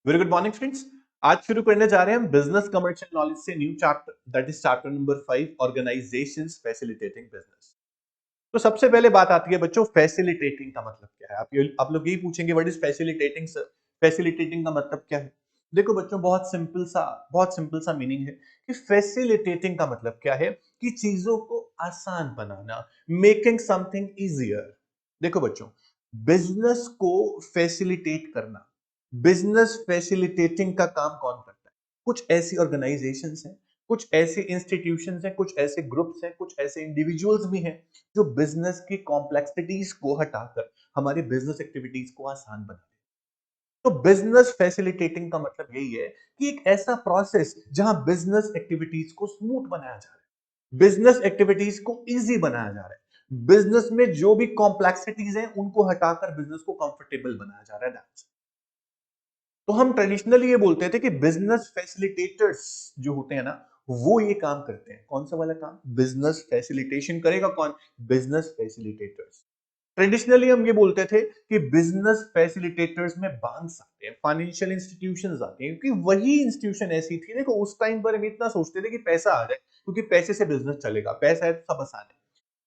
Very good morning friends. आज शुरू करने जा रहे हैं हम बिजनेस कमर्शियल नॉलेज से new chapter that is chapter number 5 organisations facilitating business. तो सबसे पहले बात आती है बच्चों, फैसिलिटेटिंग का मतलब क्या है। आप लोग यही पूछेंगे what is facilitating sir, facilitating का मतलब क्या है। देखो बच्चों, बहुत सिंपल सा मीनिंग है कि फैसिलिटेटिंग का मतलब क्या है कि चीजों को आसान बनाना, मेकिंग समथिंग इजियर। देखो बच्चों, बिजनेस को फैसिलिटेट करना, बिजनेस फैसिलिटेटिंग का काम कौन करता है? कुछ ऐसी ऑर्गेनाइजेशंस हैं, कुछ ऐसे इंस्टीट्यूशंस हैं, कुछ ऐसे ग्रुप्स हैं, कुछ ऐसे इंडिविजुअल्स भी हैं जो बिजनेस की कॉम्प्लेक्सिटीज को हटाकर हमारी बिजनेस एक्टिविटीज को आसान बना दे। तो बिजनेस फैसिलिटेटिंग का मतलब यही है कि एक ऐसा प्रोसेस जहां बिजनेस एक्टिविटीज को स्मूथ बनाया जा रहा है, बिजनेस एक्टिविटीज को इजी बनाया जा रहा है, बिजनेस में जो भी कॉम्प्लेक्सिटीज हैं उनको हटाकर बिजनेस को कंफर्टेबल बनाया जा रहा है। तो हम ट्रेडिशनली ये बोलते थे कि बिजनेस फैसिलिटेटर्स जो होते हैं ना, वो ये काम करते हैं। कौन सा वाला काम? बिजनेस फैसिलिटेशन करेगा कौन? Business facilitators. ट्रेडिशनली हम ये बोलते थे कि बिजनेस फैसिलिटेटर्स में बैंक्स आते हैं, फाइनेंशियल इंस्टीट्यूशंस आते हैं, क्योंकि वही इंस्टीट्यूशन ऐसी थी। देखो उस टाइम पर हम इतना सोचते थे कि पैसा आ जाए, क्योंकि पैसे से बिजनेस चलेगा, पैसा है तो सब आसान है।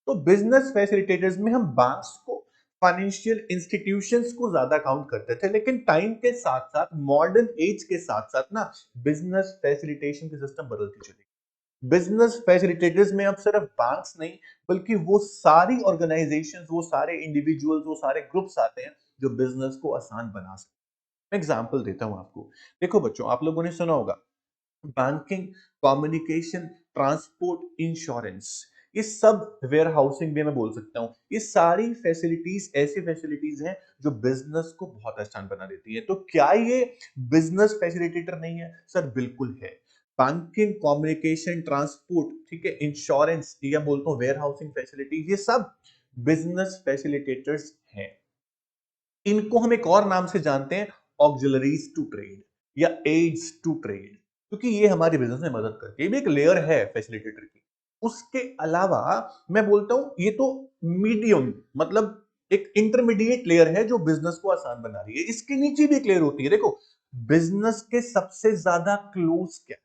तो बिजनेस फैसिलिटेटर्स में हम बैंक्स को, फाइनेंशियल इंस्टीट्यूशंस को ज्यादा काउंट करते थे, लेकिन टाइम के साथ साथ, मॉडर्न एज के साथ साथ ना, बिजनेस फैसिलिटेशन के सिस्टम बदलती चली। बिजनेस फैसिलिटेटर्स में अब सिर्फ बैंक्स नहीं, बल्कि वो सारी ऑर्गेनाइजेशंस, वो सारे इंडिविजुअल्स, वो सारे ग्रुप्स आते हैं जो बिजनेस को आसान बना सकते हैं। एग्जांपल देता हूं आपको। देखो बच्चों, आप लोगों ने सुना होगा बैंकिंग, कम्युनिकेशन, ट्रांसपोर्ट, इंश्योरेंस, ये सब, वेयर हाउसिंग भी मैं बोल सकता हूँ, ये सारी फैसिलिटीज ऐसी फैसिलिटीज हैं जो बिजनेस को बहुत आसान बना देती है। तो क्या ये बिजनेस फैसिलिटेटर नहीं है? सर बिल्कुल है। बैंकिंग, कम्युनिकेशन, ट्रांसपोर्ट, ठीक है, इंश्योरेंस, या बोलता हूँ वेयर हाउसिंग फैसिलिटीज, ये सब बिजनेस फैसिलिटेटर्स हैं। इनको हम एक और नाम से जानते हैं, ऑक्सिलरीज टू ट्रेड या एड्स टू ट्रेड, क्योंकि ये हमारे बिजनेस में मदद करती है। ये भी एक लेयर है फैसिलिटेटर की। उसके अलावा मैं बोलता हूं ये तो मीडियम, मतलब एक इंटरमीडिएट लेयर है जो बिजनेस को आसान बना रही है। इसके नीचे भी एक लेयर होती है। देखो, बिजनेस के सबसे ज्यादा क्लोज क्या,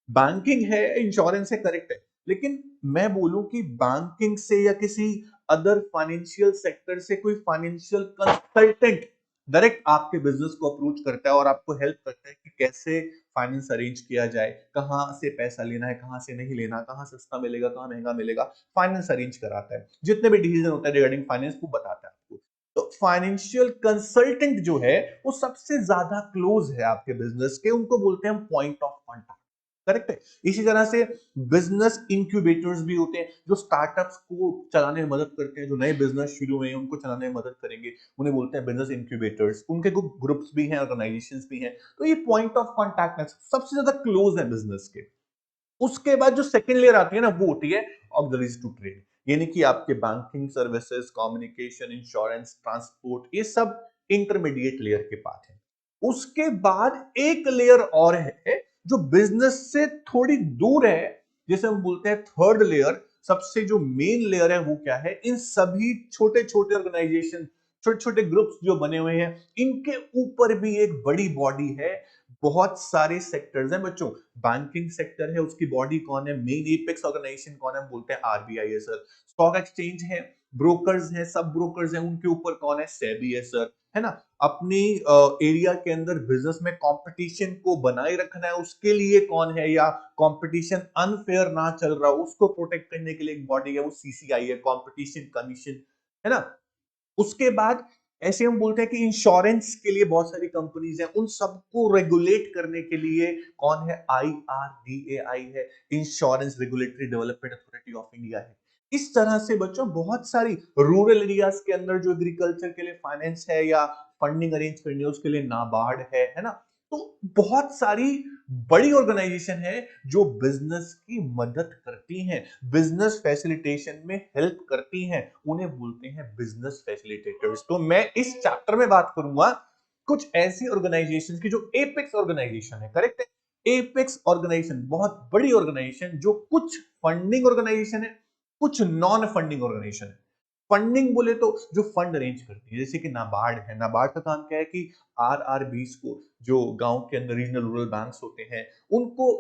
बैंकिंग है, इंश्योरेंस है, करेक्ट है, लेकिन मैं बोलूं कि बैंकिंग से या किसी अदर फाइनेंशियल सेक्टर से कोई फाइनेंशियल कंसल्टेंट डायरेक्ट आपके बिजनेस को अप्रोच करता है और आपको हेल्प करता है कि कैसे फाइनेंस अरेंज किया जाए, कहां से पैसा लेना है, कहां से नहीं लेना, कहां सस्ता मिलेगा, कहां महंगा मिलेगा, फाइनेंस अरेंज कराता है। जितने भी डिसीजन होता है रिगार्डिंग फाइनेंस वो बताता है आपको। तो फाइनेंशियल कंसल्टेंट जो है वो सबसे ज्यादा क्लोज है आपके बिजनेस के, उनको बोलते हैं हम पॉइंट ऑफ कॉन्टैक्ट। करेक्ट है। इसी तरह से बिजनेस इंक्यूबेटर्स भी होते हैं जो स्टार्टअप्स को चलाने में मदद करते हैं, जो नए बिजनेस शुरू हुए हैं उनको चलाने में मदद करेंगे, उन्हें बोलते हैं बिजनेस इंक्यूबेटर्स। उनके ग्रुप्स भी हैं, ऑर्गेनाइजेशंस भी हैं। तो ये पॉइंट ऑफ कॉन्टैक्ट है, सबसे ज्यादा क्लोज है बिजनेस के। उसके बाद जो सेकंड लेयर आती है ना, वो होती है ऑक्सिलरीज टू ट्रेड, यानी कि आपके banking services, communication, insurance, transport, ये सब इंटरमीडिएट लेयर के पार्ट है। उसके बाद एक लेयर और है जो बिजनेस से थोड़ी दूर है, जिसे हम बोलते हैं थर्ड लेयर। सबसे जो मेन लेयर है वो क्या है? इन सभी छोटे छोटे ऑर्गेनाइजेशन, छोटे छोटे ग्रुप्स जो बने हुए हैं, इनके ऊपर भी एक बड़ी बॉडी है। बहुत सारे सेक्टर्स हैं बच्चों। बैंकिंग सेक्टर है, उसकी बॉडी कौन है? मेन एपेक्स ऑर्गेनाइजेशन कौन है? हम बोलते हैं आरबीआई है सर। स्टॉक एक्सचेंज है, ब्रोकर्स हैं, सब ब्रोकर्स हैं, उनके ऊपर कौन है? सेबी है सर, है ना। अपनी एरिया के अंदर बिजनेस में कंपटीशन को बनाए रखना है, उसके लिए कौन है? या कंपटीशन अनफेयर ना चल रहा हो उसको प्रोटेक्ट करने के लिए एक बॉडी है, वो सीसीआई है, कंपटीशन कमीशन, है ना। उसके बाद ऐसे हम बोलते हैं कि इंश्योरेंस के लिए बहुत सारी कंपनीज हैं, उन सबको रेगुलेट करने के लिए कौन है? आईआरडीएआई है, insurance regulatory development authority of India है। इस तरह से बच्चों बहुत सारी रूरल एरियाज के अंदर जो एग्रीकल्चर के लिए फाइनेंस है या फंडिंग अरेंज करनी है उसके लिए नाबार्ड है ना। तो बहुत सारी बड़ी ऑर्गेनाइजेशन है जो बिजनेस की मदद करती हैं, बिजनेस फैसिलिटेशन में हेल्प करती हैं, उन्हें बोलते हैं बिजनेस फैसिलिटेटर्स। तो मैं इस चैप्टर में बात करूंगा कुछ ऐसी ऑर्गेनाइजेशन की जो एपेक्स ऑर्गेनाइजेशन है, करेक्ट है। एपेक्स ऑर्गेनाइजेशन बहुत बड़ी ऑर्गेनाइजेशन, जो कुछ फंडिंग ऑर्गेनाइजेशन है, कुछ नॉन फंडिंग ऑर्गेनाइजेशन है। फंडिंग बोले तो जो फंड अरेंज करती है, जैसे कि नाबार्ड है। नाबार्ड का काम क्या है कि आरआरबीस को, जो गांव के अंदर रीजनल रूरल बैंक्स होते हैं, उनको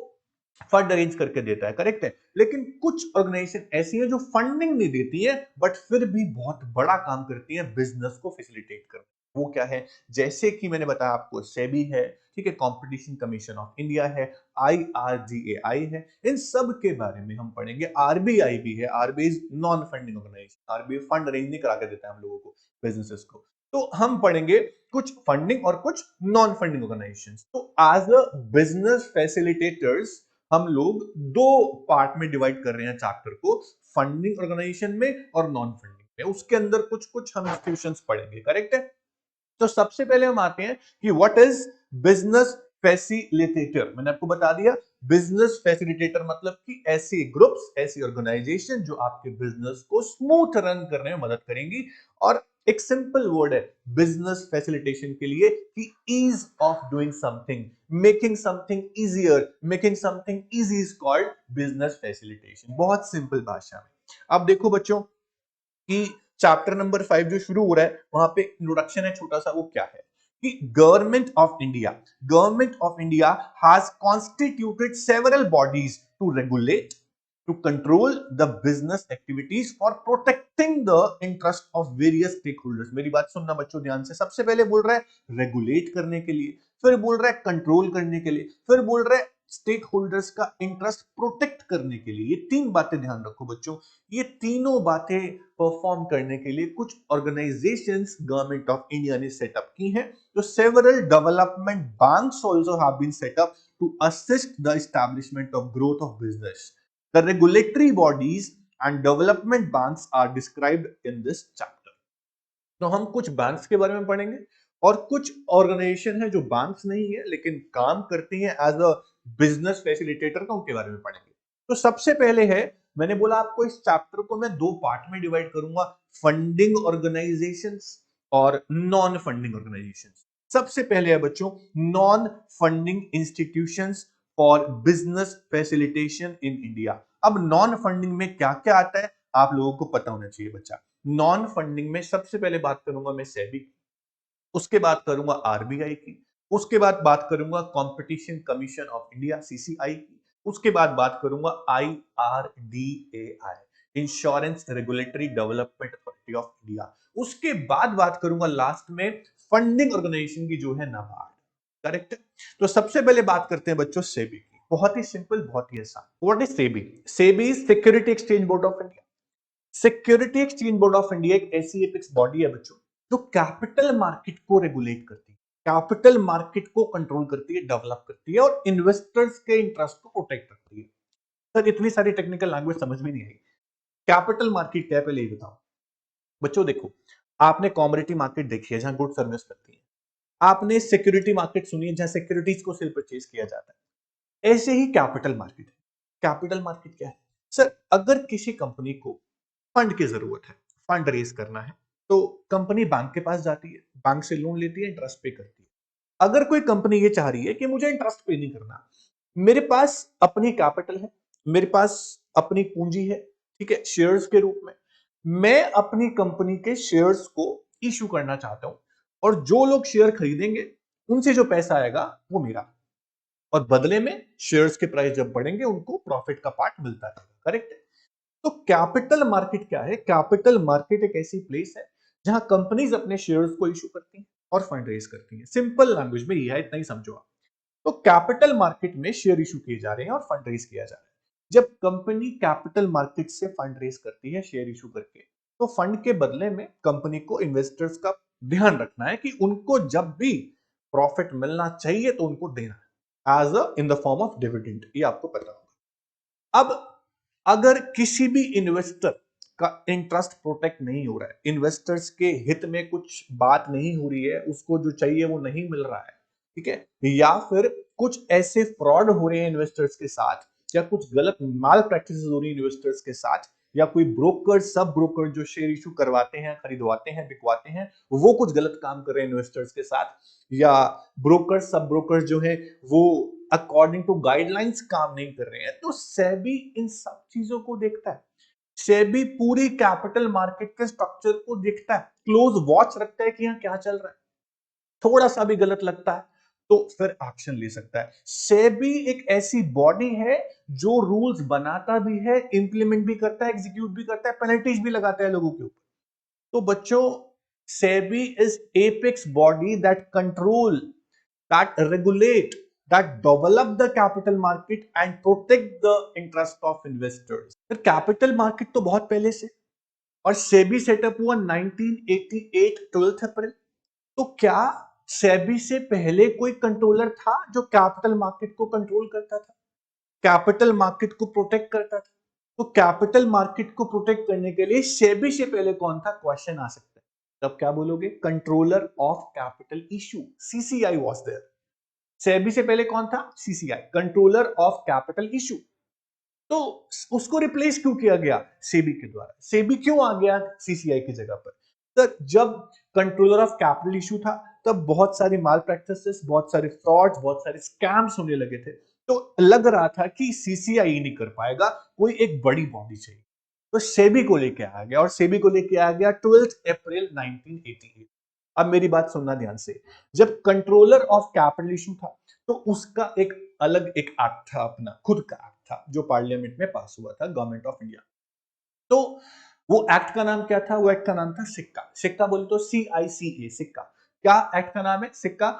फंड अरेंज करके देता है, करेक्ट है। लेकिन कुछ ऑर्गेनाइजेशन ऐसी है जो फंडिंग नहीं देती है बट फिर भी बहुत बड़ा काम करती है बिजनेस को फैसिलिटेट कर। वो क्या है? जैसे कि मैंने बताया आपको, सेबी है, ठीक है, कंपटीशन कमीशन ऑफ इंडिया है, आईआरडीएआई है, इन सब के बारे में हम पढ़ेंगे। आरबीआई भी है, RBI non funding organisation, RBI fund arrange नहीं करा के देता है हम लोगों को, बिजनेसेस को। तो हम पढ़ेंगे कुछ फंडिंग और कुछ नॉन फंडिंग ऑर्गेनाइजेशंस। तो एज अ बिजनेस फैसिलिटेटर्स हम लोग दो पार्ट में डिवाइड कर रहे हैं चैप्टर को, फंडिंग ऑर्गेनाइजेशन में और नॉन फंडिंग में। उसके अंदर कुछ कुछ हम इंस्टीट्यूशंस पढ़ेंगे, करेक्ट है। तो सबसे पहले हम आते हैं कि व्हाट इज बिजनेस फैसिलिटेटर। मैंने आपको बता दिया, बिजनेस फैसिलिटेटर मतलब कि ऐसे ग्रुप्स, ऐसी ऑर्गेनाइजेशन जो आपके बिजनेस को स्मूथ रन करने में मदद करेंगी। और एक सिंपल वर्ड है बिजनेस फैसिलिटेशन के लिए कि ease of doing something, making something easier, making something easy is called business facilitation. बहुत सिंपल भाषा में। अब देखो बच्चों कि चैप्टर नंबर 5 जो शुरू हो रहा है, वहां पे इंट्रोडक्शन है छोटा सा। वो क्या है कि government of India has constituted several bodies to regulate, to control the business activities for protecting the interest of various stakeholders. मेरी बात सुनना बच्चों ध्यान से। सबसे पहले बोल रहा है रेगुलेट करने के लिए, फिर बोल रहा है कंट्रोल करने के लिए, फिर बोल रहा है स्टेक होल्डर्स का इंटरेस्ट प्रोटेक्ट करने के लिए। ये तीन बातें ध्यान रखो बच्चों। ये तीनों बातें परफॉर्म करने के लिए कुछ ऑर्गेनाइजेशंस गवर्नमेंट ऑफ इंडिया ने सेटअप की हैं। तो several development banks also have been set up to assist the establishment of growth of business. The regulatory bodies and development banks are described in this chapter. तो हम कुछ banks के बारे में पढ़ेंगे और कुछ ऑर्गेनाइजेशन है जो बैंक्स नहीं है लेकिन काम करती हैं एज अ बिजनेस फैसिलिटेटर का, उनके बारे में पढ़ेंगे। तो सबसे पहले है, मैंने बोला आपको इस चैप्टर को मैं दो पार्ट में डिवाइड करूंगा, फंडिंग ऑर्गेनाइजेशंस और नॉन फंडिंग ऑर्गेनाइजेशंस। सबसे पहले है बच्चों non funding institutions for business facilitation in India. अब नॉन फंडिंग में क्या क्या आता है आप लोगों को पता होना चाहिए बच्चा। नॉन फंडिंग में सबसे पहले बात करूंगा मैं सेबी की, उसके बाद करूंगा आरबीआई की, उसके बाद बात करूंगा competition commission of India CCI की, उसके बाद बात करूंगा IRDAI insurance regulatory development authority of India, उसके बाद बात करूंगा लास्ट में फंडिंग ऑर्गेनाइजेशन की जो है नाबार्ड, करेक्ट। तो सबसे पहले बात करते हैं बच्चों सेबी की। बहुत ही सिंपल, बहुत ही आसान। What is SEBI? SEBI is security exchange board of India. Security exchange board of India एक ऐसी एपेक्स बॉडी है बच्चों जो कैपिटल मार्केट को रेगुलेट करती है, कैपिटल मार्केट को कंट्रोल करती है, डेवलप करती है और इन्वेस्टर्स के इंटरेस्ट को प्रोटेक्ट करती है। सर इतनी सारी टेक्निकल लैंग्वेज समझ में नहीं आई। कैपिटल मार्केट क्या है पहले ये बताओ बच्चों। देखो, आपने कॉमोडिटी मार्केट देखी है जहां गुड सर्विस करती है, आपने सिक्योरिटी मार्केट सुनी है जहां सिक्योरिटीज को सेल परचेज किया जाता है। ऐसे ही कैपिटल मार्केट है। कैपिटल मार्केट क्या है? सर अगर किसी कंपनी को फंड की जरूरत है, फंड रेज करना है, तो कंपनी बैंक के पास जाती है, बैंक से लोन लेती है, इंटरेस्ट पे करती है। अगर कोई कंपनी ये चाह रही है कि मुझे इंटरेस्ट पे नहीं करना, मेरे पास अपनी कैपिटल है, मेरे पास अपनी पूंजी है, ठीक है, शेयर्स के रूप में, मैं अपनी कंपनी के शेयर्स को इशू करना चाहता हूं और जो लोग शेयर खरीदेंगे उनसे जो पैसा आएगा वो मेरा, और बदले में शेयर्स के प्राइस जब बढ़ेंगे उनको प्रॉफिट का पार्ट मिलता रहेगा, करेक्ट। तो कैपिटल मार्केट क्या है? कैपिटल मार्केट एक ऐसी प्लेस है जहां कंपनीज अपने शेयर्स को इशू करती हैं और फंड रेज करती हैं। सिंपल लैंग्वेज में यह है, इतना ही समझो आप। तो कैपिटल मार्केट में शेयर इशू किए जा रहे हैं और फंड रेज किया जा रहा है। जब कंपनी कैपिटल मार्केट से फंड रेज करती है शेयर इशू करके, तो फंड के बदले में कंपनी को इन्वेस्टर्स का ध्यान रखना है कि उनको जब भी प्रॉफिट मिलना चाहिए तो उनको देना है as a in the form of dividend. ये आपको पता होगा। अब अगर किसी भी इन्वेस्टर का इंटरेस्ट प्रोटेक्ट नहीं हो रहा है, इन्वेस्टर्स के हित में कुछ बात नहीं हो रही है, उसको जो चाहिए वो नहीं मिल रहा है, ठीक है, या फिर कुछ ऐसे फ्रॉड हो रहे हैं इन्वेस्टर्स के साथ, या कुछ गलत माल प्रैक्टिसेस हो रही है इन्वेस्टर्स के साथ, या कोई ब्रोकर सब ब्रोकर जो शेयर इशू करवाते हैं, खरीदवाते हैं, बिकवाते हैं, वो कुछ गलत काम कर रहे हैं इन्वेस्टर्स के साथ, या ब्रोकर सब ब्रोकर जो है वो अकॉर्डिंग टू गाइडलाइंस काम नहीं कर रहे हैं, तो सेबी इन सब चीजों को देखता है। सेबी पूरी कैपिटल मार्केट के स्ट्रक्चर को देखता है, क्लोज वॉच रखता है कि यहाँ क्या चल रहा है। थोड़ा सा भी गलत लगता है तो फिर एक्शन ले सकता है। सेबी एक ऐसी बॉडी है जो रूल्स बनाता भी है, इंप्लीमेंट भी करता है, एग्जीक्यूट भी करता है, पेनल्टीज भी लगाता है लोगों के ऊपर। तो बच्चों, SEBI is apex body that control, that regulate, that develop the capital market and protect the interest of investors। फिर कैपिटल मार्केट तो बहुत पहले से, और सेबी सेटअप हुआ 1988 12 अप्रैल। तो क्या सेबी से पहले कोई कंट्रोलर था जो कैपिटल मार्केट को कंट्रोल करता था, कैपिटल मार्केट को प्रोटेक्ट करता था? तो कैपिटल मार्केट को प्रोटेक्ट करने के लिए सेबी से पहले कौन था, क्वेश्चन आ सकता है। तब क्या बोलोगे, controller of capital issue, CCI was there. SEBI से पहले कौन था, CCI, controller of capital issue. तो उसको रिप्लेस क्यों किया गया सेबी के द्वारा, सेबी क्यों आ गया सीसीआई की जगह पर? तो जब कंट्रोलर ऑफ कैपिटल इशू था तब बहुत सारी माल प्रैक्टिसेस, बहुत सारे फ्रॉड्स, बहुत सारे स्कैम्स होने लगे थे। तो लग रहा था कि सीसीआई नहीं कर पाएगा, कोई एक बड़ी बॉडी चाहिए। तो सेबी को लेके आ गया, और सेबी को लेके आ गया 12 अप्रैल 1988। अब मेरी बात सुनना ध्यान से। जब कंट्रोलर ऑफ कैपिटल इशू था तो उसका एक अलग एक एक्ट था, अपना खुद का एक्ट था, जो पार्लियामेंट में पास हुआ था, गवर्नमेंट ऑफ इंडिया। तो वो एक्ट का नाम क्या था, वो एक्ट का नाम था सिक्का। सिक्का बोले तो CICA, सिक्का। क्या एक्ट का नाम है, सिक्का।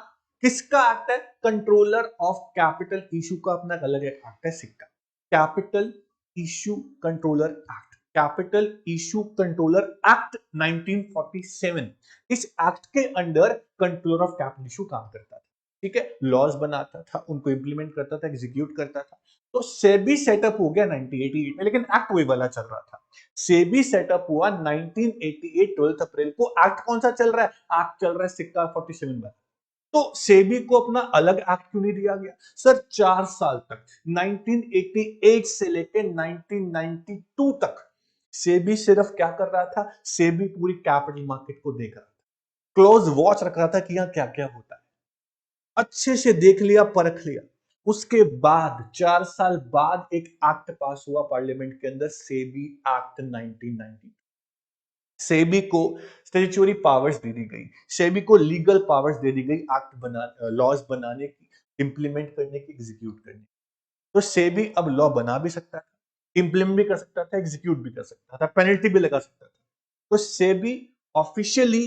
किसका एक्ट है, कंट्रोलर ऑफ कैपिटल इशू का अपना अलग एक एक्ट है, सिक्का। Capital issue controller act, capital issue controller act 1947। इस एक्ट के under controller of capital issue काम करता था, ठीक है, लॉज बनाता था, उनको इंप्लीमेंट करता था, एग्जीक्यूट करता था। तो सेबी सेटअप हो गया 1988 में, लेकिन एक्ट वही वाला चल रहा था। सेबी सेटअप हुआ 1988 12 अप्रैल को। एक्ट कौन सा चल रहा है, एक्ट चल रहा है सिक्का 47 में। तो सेबी को अपना अलग एक्ट क्यों नहीं दिया गया? सर 4 साल तक, 1988 से लेकर 1992 तक सेबी सिर्फ क्या कर रहा था, सेबी पूरी कैपिटल मार्केट को देख रहा था, क्लोज वॉच रख रहा था कि यहां क्या क्या होता है, अच्छे से देख लिया, परख लिया। उसके बाद 4 साल बाद एक एक्ट पास हुआ पार्लियामेंट के अंदर, सेबी एक्ट 1990। सेबी को स्टैट्यूटरी पावर्स दे दी गई, सेबी को लीगल पावर्स दे दी गई, एक्ट बना, लॉज बनाने की, इंप्लीमेंट करने की, एग्जीक्यूट करने की। तो सेबी अब लॉ बना भी सकता था, इंप्लीमेंट भी कर सकता था, एग्जीक्यूट भी कर सकता था, पेनल्टी भी लगा सकता था। तो सेबी ऑफिशियली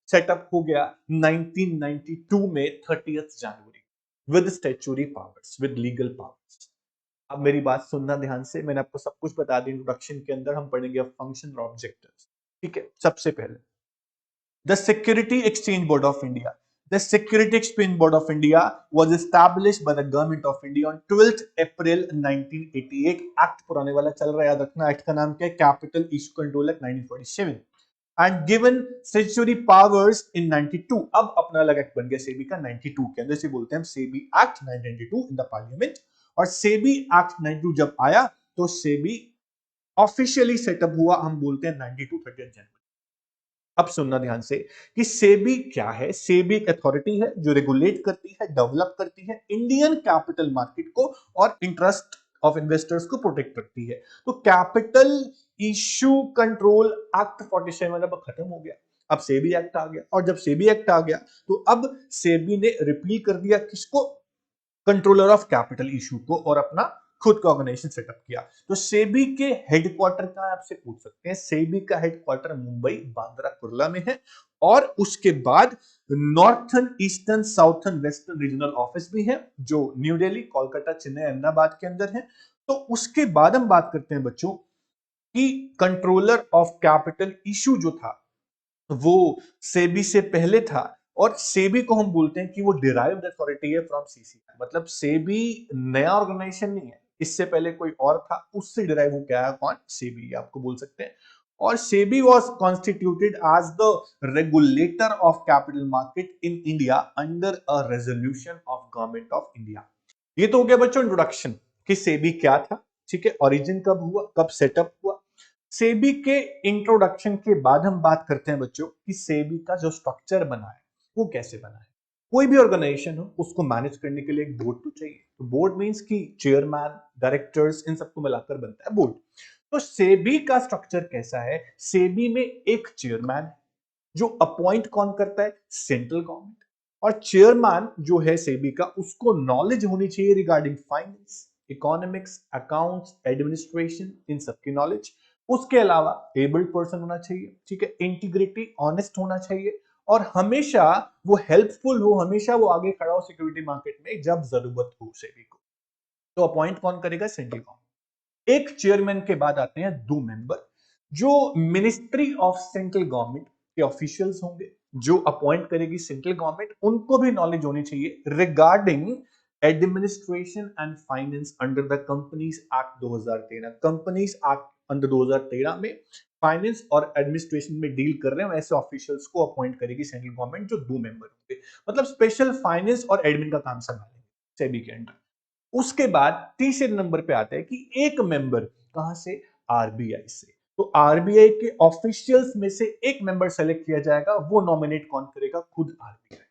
सेटअप हो गया 1992 में 30 जनवरी, with statutory powers, with legal powers. अब मेरी बात सुनना ध्यान से, मैंने आपको सब कुछ बता दिया इंट्रोडक्शन के अंदर। हम पढ़ेंगे फंक्शन और ऑब्जेक्टिव्स, ठीक है। सबसे पहले the Security Exchange Board of India. The Security Exchange Board of India was established by the Government of India on 12th April 1988. Act पुराने वाला चल रहा है, याद रखना। एक्ट का नाम क्या है, capital issue control act 1947, and given statutory powers in 92। अब अपना अलग एक्ट बन गया सेबी का 92 के अंदर, से बोलते हैं हम SEBI act 1992 in the parliament. और सेबी एक्ट 92 जब आया तो सेबी ऑफिशियली सेटअप हुआ, हम बोलते हैं 92 30 जनवरी। अब सुनना ध्यान से कि सेबी क्या है। सेबी एक अथॉरिटी है जो रेगुलेट करती है, डेवलप करती है इंडियन कैपिटल मार्केट को, और इंटरेस्ट ऑफ इन्वेस्टर्स को प्रोटेक्ट करती है। तो कैपिटल इशू कंट्रोल एक्ट 47 अब खत्म हो गया, अब सेबी एक्ट आ गया। और जब सेबी एक्ट आ गया तो अब सेबी ने रिपील कर दिया किसको, कंट्रोलर ऑफ कैपिटल इशू को, और अपना खुद का ऑर्गेनाइजेशन सेटअप किया। तो सेबी के हेडक्वार्टर का आपसे पूछ सकते हैं, सेबी का हेडक्वार्टर मुंबई बांद्रा कुर्ला में है, और उसके बाद northern, eastern, southern, western regional office भी है जो न्यू दिल्ली, कोलकाता, चेन्नई, अहमदाबाद के अंदर है। तो उसके बाद हम बात करते हैं बच्चों कि कंट्रोलर ऑफ कैपिटल इशू जो था वो सेबी से पहले था, और सेबी को हम बोलते हैं कि वो डिराइव्ड अथॉरिटी है फ्रॉम सीसीआई। मतलब सेबी नया ऑर्गेनाइजेशन नहीं है, इससे पहले कोई और था, उससे डिराइव हो गया है कौन, सेबी, आपको बोल सकते हैं। और SEBI was constituted as the regulator of capital market in India under a resolution of government of India. ये तो हो गया बच्चों इंट्रोडक्शन कि सेबी क्या था, ठीक है, ओरिजिन कब हुआ, कब सेटअप हुआ। सेबी के इंट्रोडक्शन के बाद हम बात करते हैं बच्चों कि सेबी का जो स्ट्रक्चर बना है वो कैसे बना है। कोई भी ऑर्गेनाइजेशन हो उसको मैनेज करने के लिए एक बोर्ड तो चाहिए। तो बोर्ड मींस कि चेयरमैन, डायरेक्टर्स, इन सबको मिलाकर बनता है बोर्ड। तो सेबी का स्ट्रक्चर कैसा है? सेबी में एक चेयरमैन है जो अपॉइंट कौन करता है? Central government. और चेयरमैन जो है सेबी का, उसको नॉलेज होनी चाहिए regarding finance, economics, accounts, administration, इन सब की नॉलेज। उसके अलावा एबल्ड पर्सन होना चाहिए, ठीक है, इंटीग्रिटी, ऑनेस्ट होना चाहिए, और हमेशा वो हेल्पफुल हो, हमेशा वो आगे खड़ा हो सिक्योरिटी मार्केट में जब जरूरत हो सेबी को। तो अपॉइंट कौन करेगा? Central government. एक चेयरमैन के बाद आते हैं दो मेंबर, जो मिनिस्ट्री ऑफ सेंट्रल गवर्नमेंट के ऑफिशियल्स होंगे, जो अपॉइंट करेगी सेंट्रल गवर्नमेंट। उनको भी नॉलेज होनी चाहिए regarding administration and finance under the companies act 2013। Companies act under 2013 में फाइनेंस और एडमिनिस्ट्रेशन में डील कर रहे हैं, ऐसे ऑफिशियल्स को अपॉइंट करेगी सेंट्रल गवर्नमेंट, जो दो मेंबर होंगे, मतलब स्पेशल फाइनेंस और एडमिन का काम संभालेंगे सेबी के अंडर। उसके बाद तीसरे नंबर पे आते हैं कि एक मेंबर कहां से? आरबीआई से। तो आरबीआई के ऑफिशियल्स में से एक मेंबर सेलेक्ट किया जाएगा, वो नॉमिनेट कौन करेगा? खुद आरबीआई।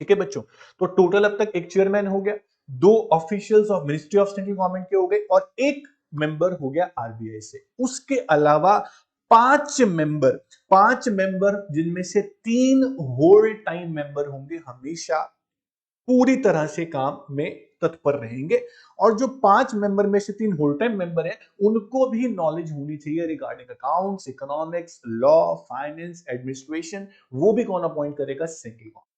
ठीक है बच्चों, तो टोटल अब तक एक चेयरमैन हो गया, दो officials of ministry of central government के हो गए, और एक मेंबर हो गया आरबीआई से। उसके अलावा पांच मेंबर जिनमें से तीन होल टाइम मेंबर होंगे, हमेशा पूरी तरह से काम में तत्पर रहेंगे। और जो पांच मेंबर में से तीन होल टाइम मेंबर हैं, उनको भी नॉलेज होनी चाहिए regarding accounts, economics, law, finance, administration. वो भी कौन अपॉइंट करेगा? Central government.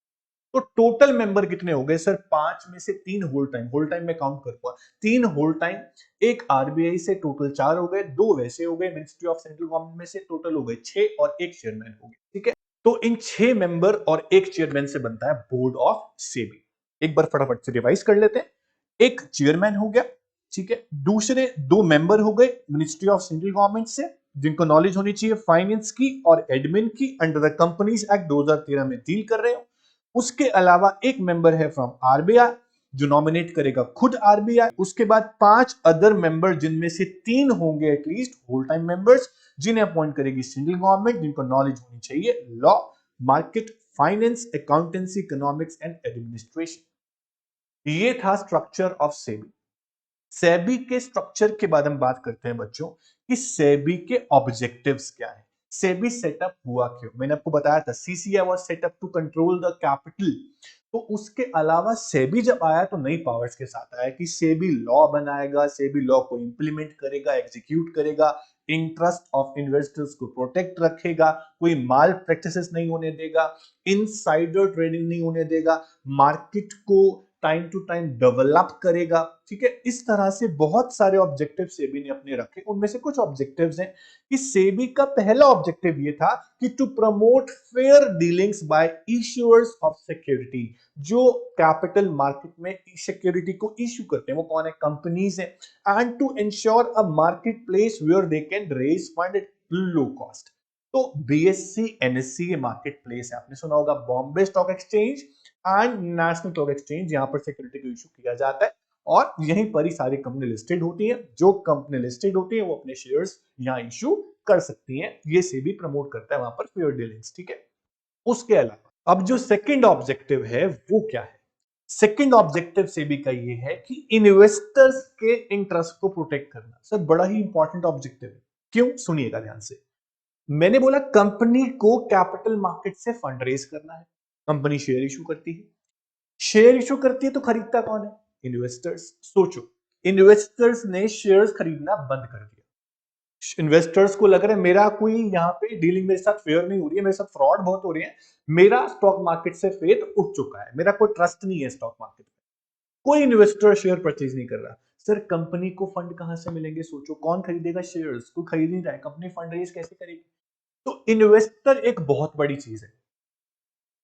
तो टोटल मेंबर कितने हो गए सर? पांच में से तीन होल टाइम में काउंट कर पाओ, तीन होल टाइम, एक आरबीआई से, टोटल चार हो गए, दो वैसे हो गए मिनिस्ट्री ऑफ सेंट्रल गवर्नमेंट में से, टोटल हो गए छह, और एक चेयरमैन हो गए। ठीक है, तो इन छह मेंबर और एक चेयरमैन से बनता है बोर्ड ऑफ सेबी। एक बार फटाफट से रिवाइज कर लेते हैं। एक चेयरमैन हो गया, ठीक है, दूसरे दो मेंबर हो गए मिनिस्ट्री ऑफ सेंट्रल गवर्नमेंट से, जिनको नॉलेज होनी चाहिए फाइनेंस की और एडमिन की, अंडर द कंपनीज एक्ट 2013 में डील कर रहे हो। उसके अलावा एक मेंबर है फ्रॉम आरबीआई, जो नॉमिनेट करेगा खुद आरबीआई। उसके बाद पांच अदर मेंबर, जिनमें से तीन होंगे एटलीस्ट होल टाइम मेंबर्स, जिन्हें अपॉइंट करेगी सेंट्रल गवर्नमेंट, जिनको नॉलेज होनी चाहिए law, market, finance, accountancy, economics and administration. ये था स्ट्रक्चर ऑफ सेबी। सेबी के स्ट्रक्चर के बाद हम बात करते हैं बच्चों कि सेबी के ऑब्जेक्टिव्स क्या है, सेबी सेटअप हुआ क्यों। मैंने आपको बताया था CCI was set up to control the capital. तो उसके अलावा सेबी जब आया तो नई पावर्स के साथ आया कि सेबी लॉ बनाएगा, सेबी लॉ को इंप्लीमेंट करेगा, एग्जीक्यूट करेगा, इंटरेस्ट ऑफ इन्वेस्टर्स को प्रोटेक्ट रखेगा, कोई माल प्रैक्टिसेस नहीं होने देगा, इनसाइडर ट्रेडिंग नहीं होने देगा, मार्केट को टाइम टू टाइम डेवलप करेगा। ठीक है, इस तरह से बहुत सारे ऑब्जेक्टिव सेबी ने अपने रखे। उनमें से कुछ ऑब्जेक्टिव्स हैं कि सेबी का पहला ऑब्जेक्टिव ये था कि to promote fair dealings by issuers of security. जो कैपिटल मार्केट में सिक्योरिटी को इश्यू करते हैं वो कौन है? कंपनीज है। And to ensure a market place where they can raise fund at low cost. तो बीएससी एनएससी ये मार्केट प्लेस है, आपने सुना होगा Bombay stock exchange and national stock exchange, यहां पर सिक्योरिटी को इशू किया जाता है, और यहीं पर ही सारी कंपनी लिस्टेड होती हैं। जो कंपनी लिस्टेड होती है वो अपने शेयर्स यहां इशू कर सकती हैं। ये सेबी प्रमोट करता है वहां पर फेयर डीलिंग्स। ठीक है, उसके अलावा अब जो सेकंड ऑब्जेक्टिव है वो क्या है? सेकंड ऑब्जेक्टिव सेबी का ये है कि इन्वेस्टर्स के इंटरेस्ट को प्रोटेक्ट करना। सर बड़ा ही इंपॉर्टेंट ऑब्जेक्टिव है। क्यों? सुनिएगा ध्यान से। मैंने बोला कंपनी को कैपिटल मार्केट से फंड रेज करना है। कंपनी शेयर इशू करती है, शेयर इशू करती है तो खरीदता कौन है? इन्वेस्टर्स। सोचो, इन्वेस्टर्स ने शेयर्स खरीदना बंद कर दिया। इन्वेस्टर्स को लग रहा है मेरा कोई यहाँ पे डीलिंग मेरे साथ फेयर नहीं हो रही है, मेरे साथ फ्रॉड बहुत हो रही है, मेरा स्टॉक मार्केट से फेथ उठ चुका है, मेरा कोई ट्रस्ट नहीं है स्टॉक मार्केट में, कोई इन्वेस्टर शेयर परचेज नहीं कर रहा। सर कंपनी को फंड कहां से मिलेंगे? सोचो, कौन खरीदेगा शेयर्स? कोई खरीद नहीं रहा है, कंपनी फंड रेज कैसे करेगी? तो इन्वेस्टर एक बहुत बड़ी चीज है।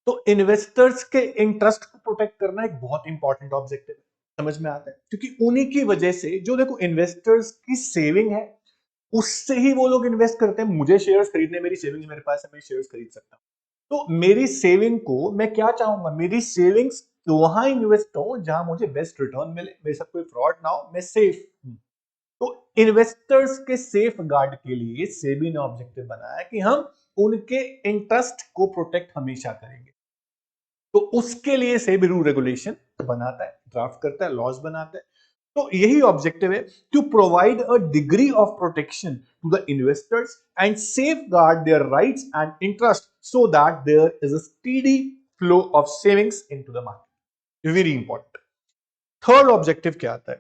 तो इन्वेस्टर्स के इंटरेस्ट को प्रोटेक्ट करना एक बहुत इंपॉर्टेंट ऑब्जेक्टिव है। समझ में आता है? क्योंकि उन्हीं की वजह से, जो देखो इन्वेस्टर्स की सेविंग है, उससे ही वो लोग इन्वेस्ट करते हैं। मुझे शेयर्स खरीदने, मेरी सेविंग्स मेरे पास है, मैं शेयर्स खरीद सकता हूं। तो मेरी सेविंग को मैं क्या चाहूंगा? मेरी सेविंग्स वहां इन्वेस्ट हो जहां मुझे बेस्ट रिटर्न मिले, मेरे साथ कोई फ्रॉड ना हो, मैं सेफ हूं। तो इन्वेस्टर्स के सेफ गार्ड के लिए सेबी ने ऑब्जेक्टिव बनाया कि हम उनके इंटरेस्ट को प्रोटेक्ट हमेशा करेंगे। तो उसके लिए सेबी रूल रेगुलेशन बनाता है, ड्राफ्ट करता है, लॉज बनाता है। तो यही ऑब्जेक्टिव है, to provide a degree of protection to the investors and safeguard their rights and interest so that there is a steady flow of savings into the market. Very important. Third objective क्या आता है?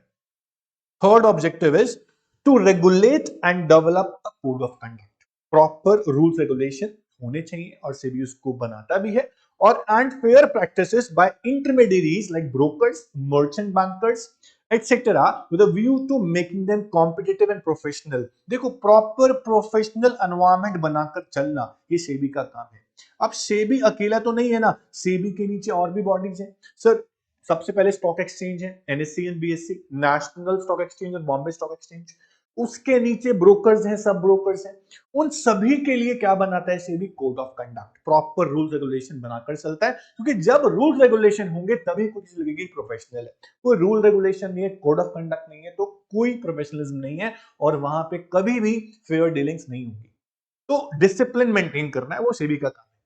Third objective is to regulate and develop a code of conduct. Proper rules regulation होने चाहिए और SEBI उसको बनाता भी है, और and fair practices by intermediaries like brokers, merchant bankers etcetera with a view to making them competitive and professional. देखो, proper professional environment बनाकर चलना ये सेबी का काम है। अब सेबी अकेला तो नहीं है ना, सेबी के नीचे और भी बॉडीज हैं सर। सबसे पहले स्टॉक एक्सचेंज है, NSC and BSc, national stock exchange और बॉम्बे स्टॉक एक्सचेंज। उसके नीचे ब्रोकर्स हैं, सब ब्रोकर्स हैं। उन सभी के लिए क्या बनाता है SEBI? Code of conduct, proper rules regulation बनाकर चलता है, क्योंकि जब रूल्स रेगुलेशन होंगे तभी कुछ लगेगी प्रोफेशनल है। कोई रूल रेगुलेशन नहीं है, कोड ऑफ कंडक्ट नहीं है, तो कोई प्रोफेशनलिज्म नहीं है, और वहां पे कभी भी फेयर डीलिंग्स नहीं होगी। तो डिसिप्लिन मेंटेन करना है वो सेबी का काम है।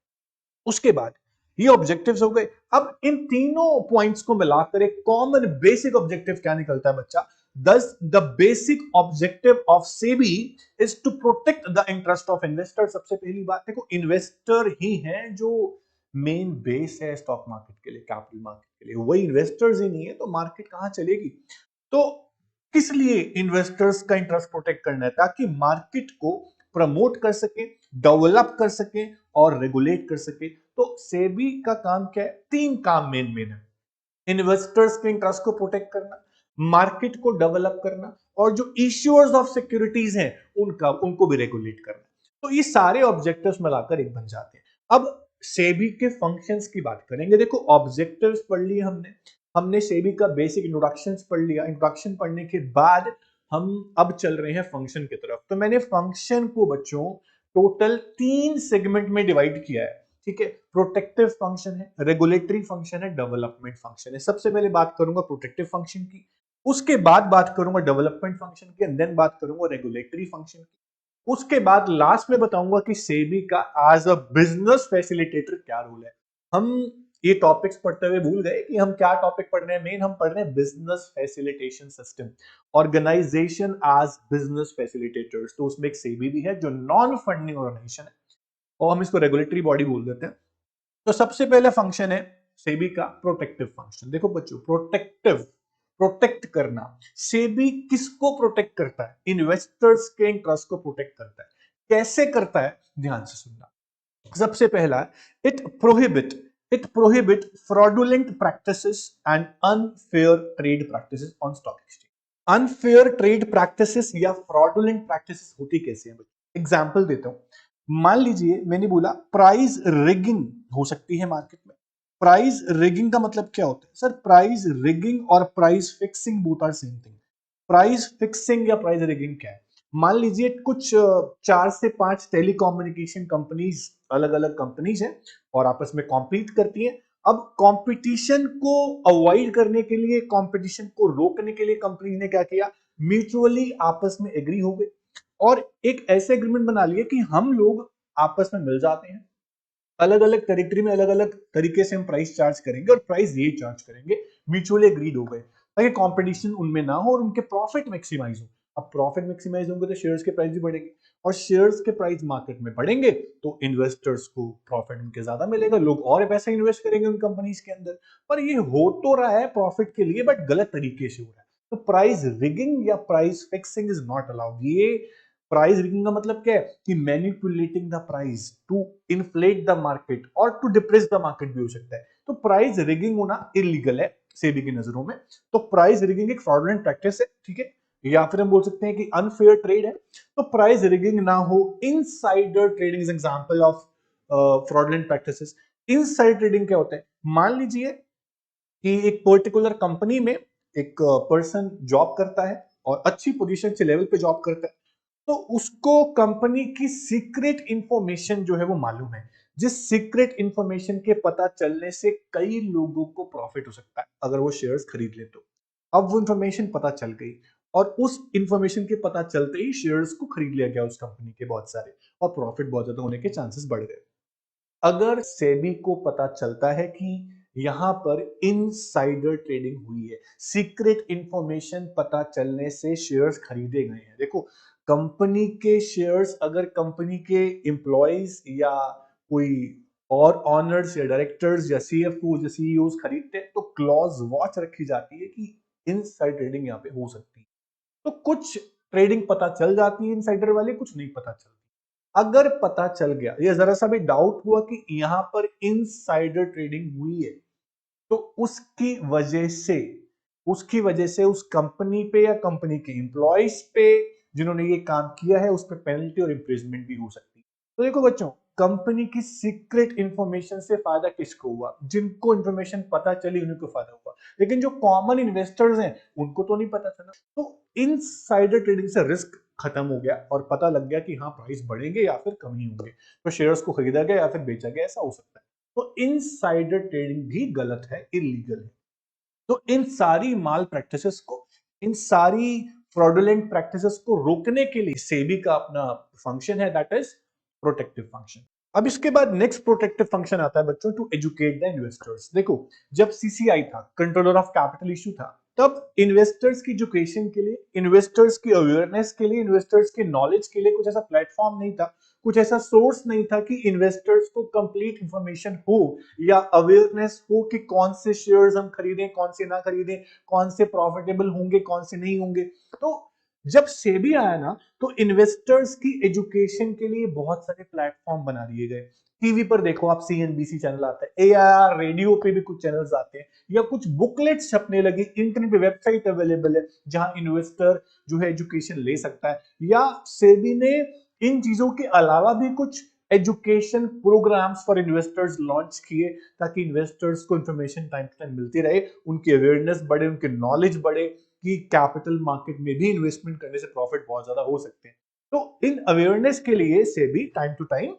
उसके बाद ये ऑब्जेक्टिव्स हो गए। अब इन तीनों पॉइंट्स को मिलाकर एक कॉमन बेसिक ऑब्जेक्टिव क्या निकलता है बच्चा? Thus, the basic objective of SEBI is to protect the interest of investor। सबसे पहली बात देखो, इन्वेस्टर ही है जो मेन बेस है स्टॉक मार्केट के लिए, कैपिटल मार्केट के लिए। वही इन्वेस्टर्स ही नहीं है तो मार्केट कहां चलेगी? तो किस लिए इन्वेस्टर्स का इंटरेस्ट प्रोटेक्ट करना है? ताकि मार्केट को प्रमोट कर सके, डेवलप कर सके और रेगुलेट कर सके। तो सेबी का काम क्या है? तीन काम मेन मेन है। इन्वेस्टर्स के इंटरेस्ट को प्रोटेक्ट करना, मार्केट को डेवलप करना, और जो इश्यूअर्स ऑफ सिक्योरिटीज हैं उनको भी रेगुलेट करना। तो ये सारे ऑब्जेक्टिव्स मिलाकर एक बन जाते हैं। अब सेबी के फंक्शंस की बात करेंगे। देखो, ऑब्जेक्टिव्स पढ़ लिए हमने, हमने सेबी का बेसिक इंट्रोडक्शंस पढ़ लिया। इंट्रोडक्शन पढ़ने के बाद हम अब चल रहे हैं फंक्शन की तरफ। तो मैंने फंक्शन को बच्चों टोटल 3 सेगमेंट में डिवाइड किया है। ठीक है, प्रोटेक्टिव फंक्शन है, रेगुलेटरी फंक्शन है, डेवलपमेंट फंक्शन है। सबसे पहले बात करूंगा प्रोटेक्टिव फंक्शन की, उसके बाद बात करूंगा डेवलपमेंट फंक्शन की, एंड देन बात करूंगा रेगुलेटरी फंक्शन की। उसके बाद लास्ट में बताऊंगा कि सेबी का एज अ बिजनेस फैसिलिटेटर क्या रोल है। हम ये टॉपिक्स पढ़ते हुए भूल गए कि हम क्या टॉपिक पढ़ रहे हैं। मेन हम पढ़ रहे हैं business facilitation system, organisation as business facilitators. तो उसमें एक सेबी भी है जो नॉन फंडिंग ऑर्गेनाइजेशन है, और हम इसको रेगुलेटरी बॉडी बोल देते हैं। तो सबसे पहले फंक्शन है सेबी का प्रोटेक्टिव फंक्शन। देखो बच्चों, प्रोटेक्टिव, प्रोटेक्ट करना। सेबी किसको प्रोटेक्ट करता है? इन्वेस्टर्स के इंटरेस्ट को प्रोटेक्ट करता है। कैसे करता है? ध्यान से सुनना। सबसे पहला, it prohibit fraudulent practices and unfair trade practices on stock exchange. Unfair trade practices या फ्रॉडुलेंट प्रैक्टिसेस होती कैसे हैं? एग्जांपल देता हूं। मान लीजिए मैंने बोला प्राइस रिगिंग हो सकती है मार्केट में। प्राइस रिगिंग का मतलब क्या होता है? सर, प्राइस रिगिंग और price fixing both are same thing. Price fixing या प्राइस रिगिंग क्या है? मान लीजिए कुछ 4 से 5 टेलीकम्युनिकेशन कंपनीज, अलग अलग कंपनीज हैं और आपस में कॉम्पीट करती हैं। अब कंपटीशन को अवॉइड करने के लिए, कंपटीशन को रोकने के लिए कंपनी ने क्या किया? म्यूचुअली आपस में एग्री हो गए और एक ऐसे एग्रीमेंट बना लिए कि हम लोग आपस में मिल जाते हैं, अलग अलग टेरिटरी में अलग अलग तरीके से हम प्राइस चार्ज करेंगे और प्राइस ये चार्ज करेंगे। म्यूचुअली एग्रीड हो गए ताकि कंपटीशन उनमें ना हो और उनके प्रॉफिट मैक्सिमाइज हो। अब प्रॉफिट मैक्सिमाइज होंगे तो शेयर्स के प्राइस भी बढ़ेंगे, और शेयर्स के प्राइस मार्केट में बढ़ेंगे तो इन्वेस्टर्स को प्रॉफिट उनके ज्यादा मिलेगा, लोग और पैसा इन्वेस्ट करेंगे उन कंपनीज के अंदर। पर ये हो तो रहा है प्रॉफिट के लिए, बट गलत तरीके से हो रहा है। तो प्राइस रिगिंग या price fixing is not allowed. ये प्राइस रिगिंग का मतलब क्या है? कि manipulating the price to inflate the market और टू डिप्रेस द मार्केट भी हो सकता है। तो प्राइस रिगिंग होना इलीगल है सेबी की नजरों में। तो प्राइस रिगिंग एक फ्रॉडुलेंट प्रैक्टिस है, ठीक है, या फिर हम बोल सकते हैं कि अनफेयर ट्रेड है। तो प्राइस रिगिंग ना हो, insider trading is example of fraudulent practices. Inside trading क्या होता है? मान लीजिए कि एक पर्टिकुलर कंपनी में एक पर्सन जॉब करता है और अच्छी पोजीशन से लेवल पे जॉब करता है, तो उसको कंपनी की सीक्रेट इंफॉर्मेशन जो है वो मालूम है, जिस सीक्रेट इंफॉर्मेशन के पता चलने से कई लोगों को प्रॉफिट हो सकता है अगर वो शेयर्स खरीद ले तो। अब वो इंफॉर्मेशन पता चल गई और उस इंफॉर्मेशन के पता चलते ही शेयर्स को खरीद लिया गया उस कंपनी के बहुत सारे, और प्रॉफिट बहुत ज्यादा होने के चांसेस बढ़ गए। अगर सेबी को पता चलता है कि यहां पर इनसाइडर ट्रेडिंग हुई है, सीक्रेट इंफॉर्मेशन पता चलने से शेयर्स खरीदे गए हैं। देखो, कंपनी के शेयर्स अगर कंपनी के एम्प्लॉइज या कोई और ऑनर्स या डायरेक्टर्स या सीएफओ या सीईओ खरीदते हैं तो क्लॉज वॉच रखी जाती है कि इनसाइड ट्रेडिंग यहाँ पे हो सकती है। तो कुछ ट्रेडिंग पता चल जाती है इनसाइडर वाली, कुछ नहीं पता चलती। अगर पता चल गया या जरा सा भी डाउट हुआ कि यहां पर इनसाइडर ट्रेडिंग हुई है, तो उसकी वजह से उस कंपनी पे या कंपनी के एम्प्लॉयज पे जिन्होंने ये काम किया है उस पर पेनल्टी और इम्प्रिजमेंट भी हो सकती है। तो देखो बच्चों, कंपनी की सीक्रेट इंफॉर्मेशन से फायदा किसको हुआ? जिनको इंफॉर्मेशन पता चली उन्हीं को फायदा हुआ, लेकिन जो कॉमन इन्वेस्टर्स हैं उनको तो नहीं पता चला। तो इनसाइडर ट्रेडिंग से रिस्क खत्म हो गया और पता लग गया कि हाँ, प्राइस बढ़ेंगे या फिर कम ही होंगे, तो शेयर्स को खरीदा गया या फिर बेचा गया, ऐसा हो सकता है। तो इनसाइडर ट्रेडिंग भी गलत है, इलीगल है। तो इन सारी माल प्रैक्टिसेस को, इन सारी फ्रॉडुलेंट प्रैक्टिसेस को रोकने के लिए सेबी का अपना फंक्शन है, दैट इज प्रोटेक्टिव फंक्शन। अब इसके बाद नेक्स्ट प्रोटेक्टिव फंक्शन आता है बच्चों, टू एजुकेट द इन्वेस्टर्स। देखो, जब सीसीआई था, कंट्रोलर ऑफ कैपिटल इशू था, तब इन्वेस्टर्स की एजुकेशन के लिए, इन्वेस्टर्स की अवेयरनेस के लिए, इन्वेस्टर्स के नॉलेज के लिए कुछ ऐसा प्लेटफॉर्म नहीं था, कुछ ऐसा सोर्स नहीं था कि इन्वेस्टर्स को कंप्लीट इंफॉर्मेशन हो या अवेयरनेस हो कि कौन से शेयर्स हम खरीदें, कौन से ना खरीदें, कौन से प्रॉफिटेबल होंगे, कौन से नहीं होंगे। तो जब सेबी आया ना, तो इन्वेस्टर्स की एजुकेशन के लिए बहुत सारे प्लेटफॉर्म बना दिए गए। टीवी पर देखो आप, सीएनबीसी चैनल आता है, एआईआर रेडियो पे भी कुछ चैनल्स आते हैं, या कुछ बुकलेट्स छपने लगी, इंटरनेट पे वेबसाइट अवेलेबल है जहां इन्वेस्टर जो है एजुकेशन ले सकता है। या सेबी ने इन चीजों के अलावा भी कुछ education programmes for investors launch किए, ताकि इन्वेस्टर्स को इंफॉर्मेशन टाइम टू टाइम मिलती रहे, उनकी अवेयरनेस बढ़े, उनकी नॉलेज बढ़े कि कैपिटल मार्केट में भी इन्वेस्टमेंट करने से प्रॉफिट बहुत ज्यादा हो सकते हैं। तो इन अवेयरनेस के लिए से भी time to time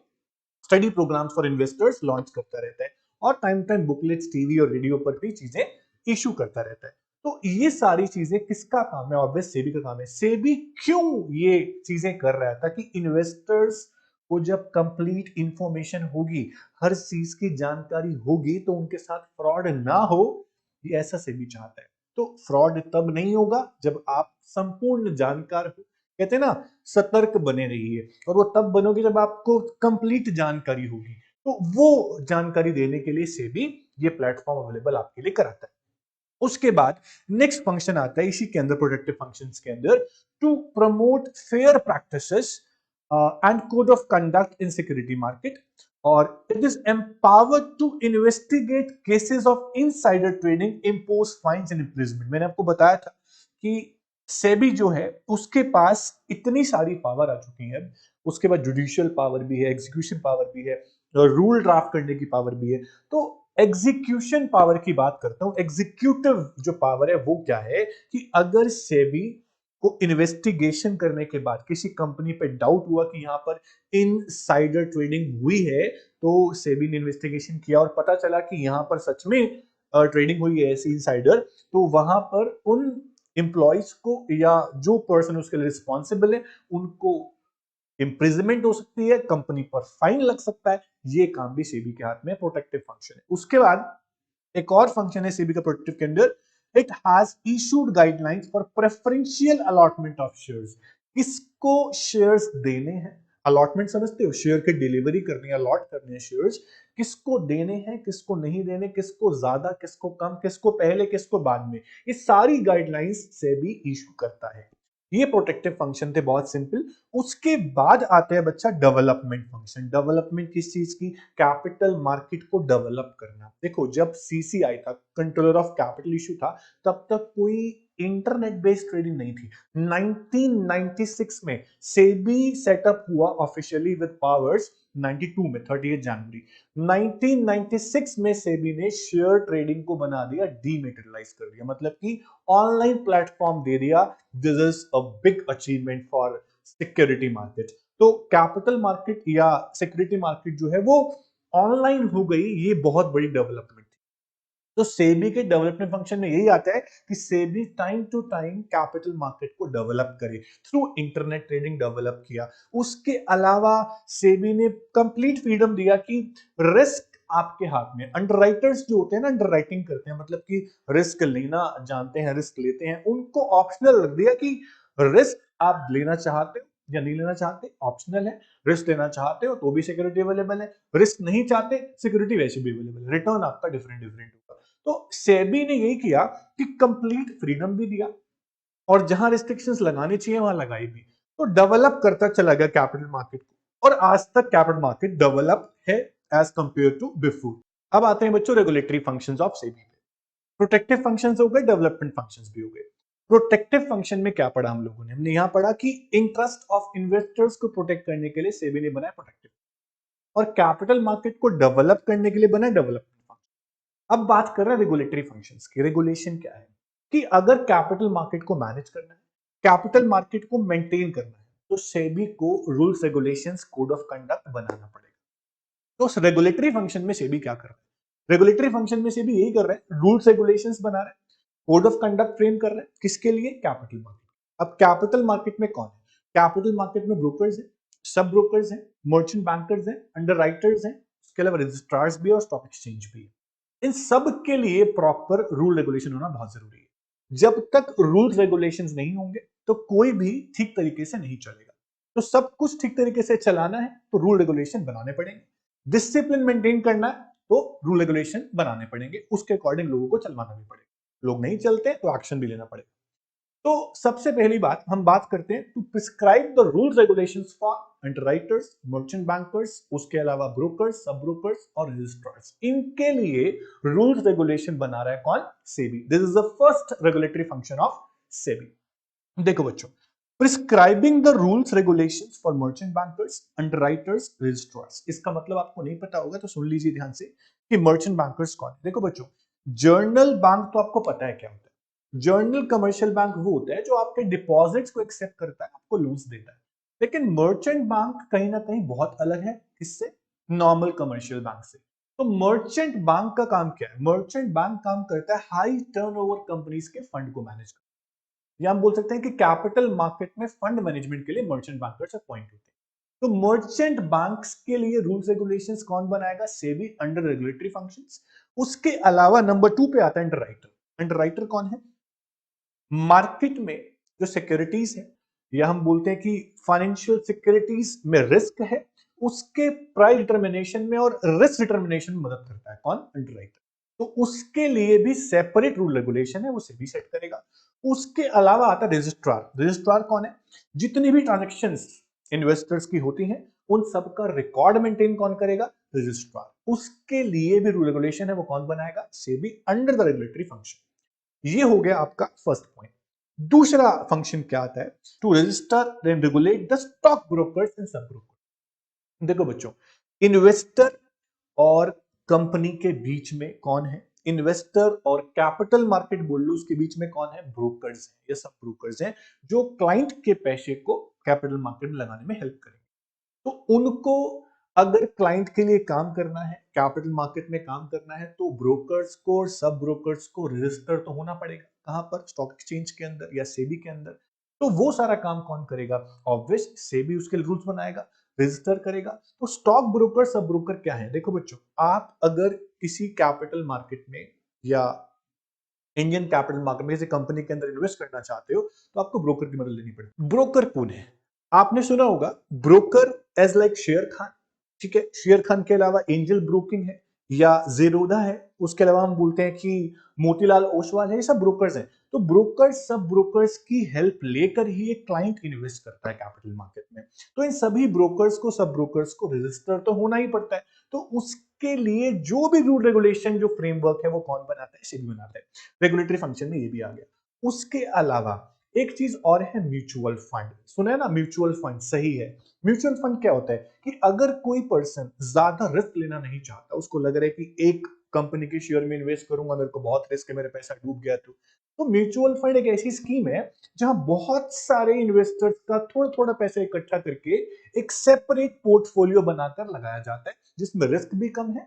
study programmes for investors launch करता रहता है, और टाइम टाइम बुकलेट्स टीवी और रेडियो पर भी चीजें इशू करता रहता है। तो ये सारी चीजें किसका काम है? ऑब्वियस सेबी का काम है। सेबी क्यों ये चीजें कर रहा है? ताकि इन्वेस्टर्स को जब कंप्लीट इंफॉर्मेशन होगी, हर चीज की जानकारी होगी, तो उनके साथ फ्रॉड ना हो, ये ऐसा सेबी चाहता है। तो फ्रॉड तब नहीं होगा जब आप संपूर्ण जानकार हो। कहते हैं ना, सतर्क बने रहिए, और वो तब बनोगे जब आपको कंप्लीट जानकारी होगी। तो वो जानकारी देने के लिए सेबी ये प्लेटफॉर्म अवेलेबल आपके लिए कराता है। उसके बाद नेक्स्ट फंक्शन आता है इसी के अंदर, प्रोटेक्टिव फंक्शंस के अंदर, to promote fair practices and code of conduct in security market, और it is empowered to investigate cases of insider trading, impose fines and imprisonment. मैंने आपको बताया था कि सेबी जो है उसके पास इतनी सारी पावर आ चुकी है, उसके बाद जुडिशियल पावर भी है, एग्जीक्यूशन पावर भी है, रूल ड्राफ्ट करने की पावर भी है। तो एग्जीक्यूशन पावर की बात करता हूं। एग्जीक्यूटिव जो पावर है वो क्या है, कि अगर सेबी को इन्वेस्टिगेशन करने के बाद किसी कंपनी पे डाउट हुआ कि यहां पर इनसाइडर ट्रेडिंग हुई है, तो सेबी ने इन्वेस्टिगेशन किया और पता चला कि यहां पर सच में ट्रेडिंग हुई है ऐसी इनसाइडर, तो वहां पर उन एम्प्लॉयज को या जो पर्सन उसके लिए रिस्पॉन्सिबल है उनको इम्प्रिजमेंट हो सकती है, कंपनी पर फाइन लग सकता है। ये काम भी सेबी के हाथ में प्रोटेक्टिव फंक्शन है। उसके बाद एक और फंक्शन है सेबी का प्रोटेक्टिव के अंदर, it has issued guidelines for preferential allotment of shares. किसको शेयर्स देने हैं? अलॉटमेंट समझते हो? शेयर की डिलीवरी करनी है, अलॉट करने हैं शेयर्स, किसको देने हैं, किसको नहीं देने, किसको ज्यादा, किसको कम, किसको पहले, किसको बाद में, ये सारी गाइडलाइंस सेबी इशू करता है। ये प्रोटेक्टिव फंक्शन थे, बहुत सिंपल। उसके बाद आता है बच्चा डेवलपमेंट फंक्शन। डेवलपमेंट किस चीज की? कैपिटल मार्केट को डेवलप करना। देखो, जब सीसीआई था, कंट्रोलर ऑफ कैपिटल इशू था, तब तक कोई इंटरनेट बेस्ड ट्रेडिंग नहीं थी। 1996 में सेबी सेटअप हुआ ऑफिशियली विद पावर्स, 92 में 38 जनवरी 1996 में सेबी ने शेयर ट्रेडिंग को बना दिया, डीमेटेरियलाइज कर दिया, मतलब कि ऑनलाइन प्लेटफॉर्म दे दिया। This is a big achievement for security market. तो कैपिटल मार्केट या सिक्योरिटी मार्केट जो है वो ऑनलाइन हो गई, ये बहुत बड़ी डेवलपमेंट थी। तो सेबी के डेवलपमेंट फंक्शन में यही आता है कि SEBI time to time capital market को डेवलप करे, थ्रू इंटरनेट ट्रेडिंग डेवलप किया। उसके अलावा सेबी ने कंप्लीट फ्रीडम दिया कि रिस्क आपके हाथ में। अंडरराइटर्स जो होते हैं ना, अंडर राइटिंग करते हैं, मतलब कि रिस्क लेना जानते हैं, रिस्क लेते हैं, उनको ऑप्शनल रख दिया कि रिस्क आप लेना चाहते हो या नहीं लेना चाहते, ऑप्शनल है। रिस्क लेना चाहते हो तो भी सिक्योरिटी अवेलेबल है, रिस्क नहीं चाहते सिक्योरिटी वैसे भी अवेलेबल है, रिटर्न आपका डिफरेंट डिफरेंट होगा। तो सेबी ने यही किया कि कंप्लीट फ्रीडम भी दिया और जहां रिस्ट्रिक्शंस लगानी चाहिए वहां लगाई भी। तो डेवलप करता चला गया कैपिटल मार्केट को, और आज तक कैपिटल मार्केट डेवलप है एज कंपेयर टू बिफोर। अब आते हैं बच्चों रेगुलेटरी फंक्शंस ऑफ सेबी पे। प्रोटेक्टिव फंक्शंस हो गए, डेवलपमेंट फंक्शंस भी हो गए। प्रोटेक्टिव फंक्शन में क्या पढ़ा हम लोगों ने? हमने यहां पढ़ा कि इंटरेस्ट ऑफ इन्वेस्टर्स को प्रोटेक्ट करने के लिए सेबी ने बनाया प्रोटेक्टिव, और कैपिटल मार्केट को डेवलप करने के लिए बना डेवलपमेंट फंक्शन। अब बात कर रहे हैं रेगुलेटरी फंक्शंस की। रेगुलेशन क्या है कि अगर कैपिटल मार्केट को मैनेज करना है, कैपिटल मार्केट को मेंटेन करना है, तो सेबी को rules regulations code of conduct बनाना पड़ेगा। तो उस रेगुलेटरी फंक्शन में सेबी क्या कर रहा है? रेगुलेटरी फंक्शन में सेबी यही कर रहा है, रूल्स रेगुलेशंस बना रहा है, कोड ऑफ कंडक्ट फ्रेम कर रहा है। किसके लिए? Capital market. अब कैपिटल मार्केट में कौन है? कैपिटल मार्केट में ब्रोकर्स है, सब ब्रोकर्स हैं, मर्चेंट बैंकर्स हैं, अंडरराइटर्स हैं, उसके अलावा रजिस्ट्रार्स भी है और स्टॉक एक्सचेंज भी है। इन सब के लिए प्रॉपर रूल रेगुलेशन होना बहुत जरूरी है। जब तक रूल्स रेगुलेशंस नहीं होंगे तो कोई भी ठीक तरीके से नहीं चलेगा। तो सब कुछ ठीक तरीके से चलाना है तो रूल रेगुलेशन बनाने पड़ेंगे। डिसिप्लिन मेंटेन करना है तो रूल रेगुलेशन बनाने पड़ेंगे, उसके अकॉर्डिंग लोगों को चलवाना भी पड़ेगा। लोग नहीं चलते तो एक्शन भी लेना पड़ेगा। तो सबसे पहली बात हम बात करते हैं to prescribe the rules regulations for underwriters, merchant bankers, उसके अलावा ब्रोकर्स, सब ब्रोकर्स और रजिस्ट्रार्स। इनके लिए रूल्स रेगुलेशन बना रहा है कौन? SEBI. This is the first regulatory function of SEBI. देखो बच्चों, prescribing the rules regulations for merchant bankers, underwriters, registrars. इसका मतलब आपको नहीं पता होगा तो सुन लीजिए ध्यान से कि मर्चेंट बैंकर्स कौन है। देखो बच्चों, जर्नल बैंक तो आपको पता है क्या होता है। जर्नल कमर्शियल बैंक वो होता है जो आपके डिपॉजिट्स को एक्सेप्ट करता है, आपको लोन्स देता है। लेकिन मर्चेंट बैंक कहीं ना कहीं बहुत अलग है किससे? नॉर्मल कमर्शियल बैंक से। तो मर्चेंट बैंक का काम क्या है? मर्चेंट बैंक काम करता है हाई टर्नओवर कंपनीज के फंड को मैनेज करना। या हम बोल सकते हैं कि कैपिटल मार्केट में फंड मैनेजमेंट के लिए मर्चेंट बैंकर्स अपॉइंट होते हैं। तो मर्चेंट बैंक्स के लिए रूल्स रेगुलेशंस कौन बनाएगा? SEBI, under regulatory functions. उसके अलावा नंबर 2 पे आता है अंडरराइटर। अंडरराइटर कौन है? मार्केट में जो सिक्योरिटीज है, या हम बोलते हैं कि फाइनेंशियल सिक्योरिटीज में रिस्क है, उसके प्राइस डिटर्मिनेशन में और रिस्क डिटर्मिनेशन में मदद करता है कौन? अंडरराइटर। तो उसके लिए भी सेपरेट रूल रेगुलेशन है, वो सेबी सेट करेगा। उसके अलावा आता है रजिस्ट्रार। रजिस्ट्रार कौन है? जितनी भी ट्रांजैक्शंस इन्वेस्टर्स की होती हैं उन सबका रिकॉर्ड मेंटेन कौन करेगा? रजिस्ट्रार। उसके लिए भी रूल रेगुलेशन है, वो कौन बनाएगा? SEBI, under the regulatory function. ये हो गया आपका फर्स्ट पॉइंट। दूसरा फंक्शन क्या आता है? To register and regulate the stock brokers and sub broker. देखो बच्चों, इन्वेस्टर और कंपनी के बीच में कौन है? इन्वेस्टर और कैपिटल मार्केट बोल लो उसके बीच में कौन है? ब्रोकर्स हैं, ये सब ब्रोकर्स हैं जो क्लाइंट के पैसे को कैपिटल मार्केट में लगाने में हेल्प करेंगे। तो उनको अगर क्लाइंट के लिए काम करना है, कैपिटल मार्केट में काम करना है, तो ब्रोकर्स को और सब ब्रोकर्स को रजिस्टर तो होना पड़ेगा। कहां पर? स्टॉक एक्सचेंज के अंदर या सेबी के अंदर। तो वो सारा काम कौन करेगा? ऑब्वियस सेबी उसके रूल्स बनाएगा, रजिस्टर करेगा। तो स्टॉक ब्रोकर, सब ब्रोकर क्या है? देखो बच्चों, आप अगर किसी कैपिटल मार्केट में या इंडियन कैपिटल मार्केट में किसी कंपनी के अंदर इन्वेस्ट करना चाहते हो तो आपको ब्रोकर की मदद लेनी पड़ेगी। ब्रोकर कौन है? आपने सुना होगा broker as like Sharekhan. ठीक है, शेयर खान के अलावा एंजल ब्रोकिंग है या जेरोधा है, उसके अलावा हम बोलते हैं कि मोतीलाल ओसवाल है, ये सब ब्रोकर्स हैं। तो ब्रोकर्स, सब ब्रोकर्स की हेल्प लेकर ही एक क्लाइंट इन्वेस्ट करता है कैपिटल मार्केट में। तो इन सभी ब्रोकर्स को, सब ब्रोकर्स को रजिस्टर तो होना ही पड़ता है। तो उसके लिए जो भी रूल रेगुलेशन, जो फ्रेमवर्क है, वो कौन बनाता है? सेबी बनाता है। रेगुलेटरी फंक्शन में ये भी आ गया। उसके अलावा एक चीज और है, म्यूचुअल फंड। सुना है ना? म्यूचुअल फंड, सही है। म्यूचुअल फंड क्या होता है कि अगर कोई पर्सन ज्यादा रिस्क लेना नहीं चाहता, उसको लग रहा है कि एक कंपनी के शेयर में इन्वेस्ट करूंगा, मेरे को बहुत रिस्क है, मेरा पैसा डूब गया, तो म्यूचुअल फंड एक ऐसी स्कीम है जहां बहुत सारे इन्वेस्टर्स का थोड़ा थोड़ा पैसा इकट्ठा करके एक सेपरेट पोर्टफोलियो बनाकर लगाया जाता है, जिसमें रिस्क भी कम है